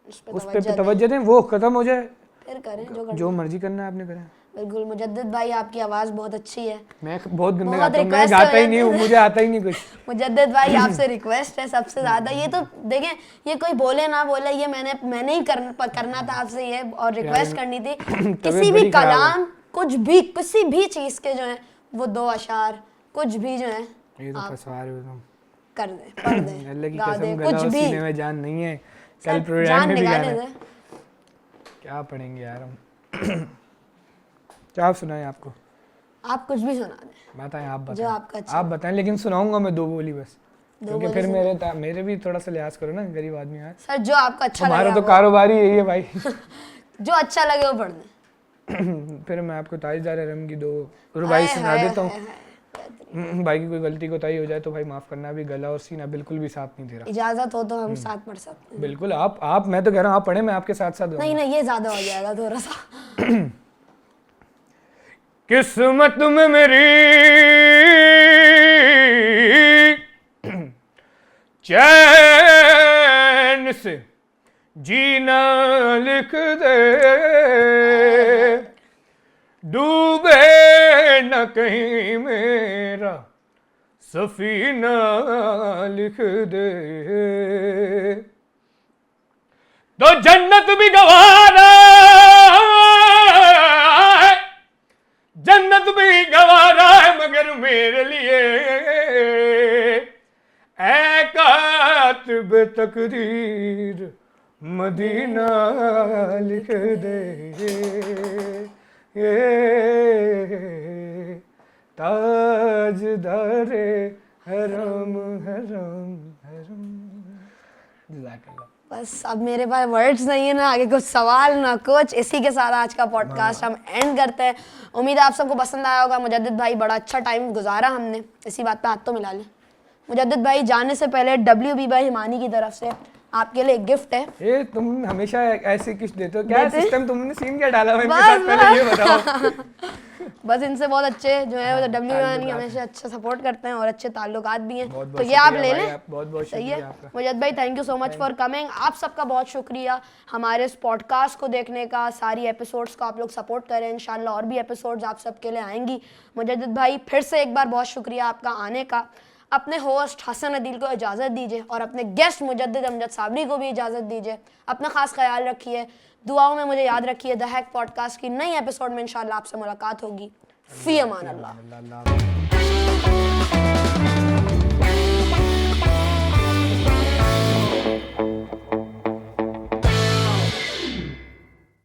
उस पर तवज्जो दें, वो ख़त्म हो जाए, फिर करें जो मर्जी करना है आपने करें। बिल्कुल। मुजद्दिद भाई, आपकी आवाज़ बहुत अच्छी है। मैं बहुत गंदा गाता हूं, मैं गाता ही नहीं हूँ, मुझे आता ही नहीं कुछ। मुजद्दिद भाई, आपसे रिक्वेस्ट है सबसे ज़्यादा, ये तो देखें, ये कोई बोले ना बोले, ये मैंने ही करना था आपसे ये, और रिक्वेस्ट करनी थी किसी भी कलाम, कुछ भी, किसी भी चीज़ के जो है वो 2 अशार कुछ भी जो है कर दे, पढ़ दे, अल्लाह की गा दे, कसम, कुछ भी। सीने में जान नहीं है, कल प्रोग्राम में भी गाना है, क्या पढ़ेंगे यार हम। क्या आप सुनाएं? आपको आप कुछ भी सुना दें, बताएं, आप बताएं, जो आपका अच्छा, आप बताएं, लेकिन सुनाऊंगा मैं 2 बोली बस, क्योंकि फिर मेरे भी थोड़ा सा लिहाज करो ना, गरीब आदमी यार। सर जो आपका अच्छा लगे, हमारा तो कारोबार ही यही है भाई। जो अच्छा लगे वो पढ़ दें। फिर मैं आपको ताजदार रहम की 2 रुबाई सुना देता हूँ। भाई की कोई गलती कोताही हो जाए तो भाई माफ करना, भी गला और सीना बिल्कुल भी साथ नहीं दे रहा। इजाजत हो तो हम साथ पढ़ सकते हैं। बिल्कुल, आप मैं तो कह रहा हूँ आप पढ़े, मैं आपके साथ साथ। नहीं ये ज्यादा हो जाएगा थोड़ा सा। किस्मत में मेरी चैन से जीना लिख दे, डूबे न कहीं मेरा सफीना लिख दे, तो जन्नत भी गवारा, जन्नत भी गवारा है मगर मेरे लिए, ऐ कातिब तकदीर मदीना लिख दे ये ताजदारे हरम हरम हरम। जज़ाकल्लाह। बस अब मेरे पास वर्ड्स नहीं है, ना आगे कुछ सवाल ना कुछ। इसी के साथ आज का पॉडकास्ट हम एंड करते हैं। उम्मीद है आप सबको पसंद आया होगा। मुजद्दिद भाई बड़ा अच्छा टाइम गुजारा हमने, इसी बात पे हाथ तो मिला लें। मुजद्दिद भाई जाने से पहले WB भाई हिमानी की तरफ से आपके लिए एक गिफ्ट है। ये तुम हमेशा ऐसे किस देते हो, क्या देते? सिस्टम तुमने सीन क्या डाला हुआ है इनके बस, साथ, पहले ये बताओ। बस इनसे बहुत अच्छे जो है वो WB हिमानी ताल्लुकात हमेशा अच्छा सपोर्ट करते हैं और अच्छे ताल्लुकात भी हैं, बहुत तो ये आप ले शुक्रिया लें। भाई, बहुत सही शुक्रिया है आपका। मुजद्दिद भाई, thank you so much for coming. आप सबका बहुत शुक्रिया हमारे इस पॉडकास्ट को देखने का, सारी एपिसोड्स को आप लोग सपोर्ट करें। इंशाल्लाह और भी एपिसोड्स आप सबके लिए आएंगी। मुजद्दिद भाई फिर से एक बार बहुत शुक्रिया आपका आने का। अपने होस्ट हसन अदील को इजाज़त दीजिए और अपने गेस्ट मुजद्दिद अमजद साबरी को भी इजाज़त दीजिए। अपना खास ख्याल रखिए, दुआओं में मुझे याद रखिए। द हैक पॉडकास्ट की नई एपिसोड में इंशाल्लाह आपसे मुलाकात होगी। फ़ी अमान अल्लाह।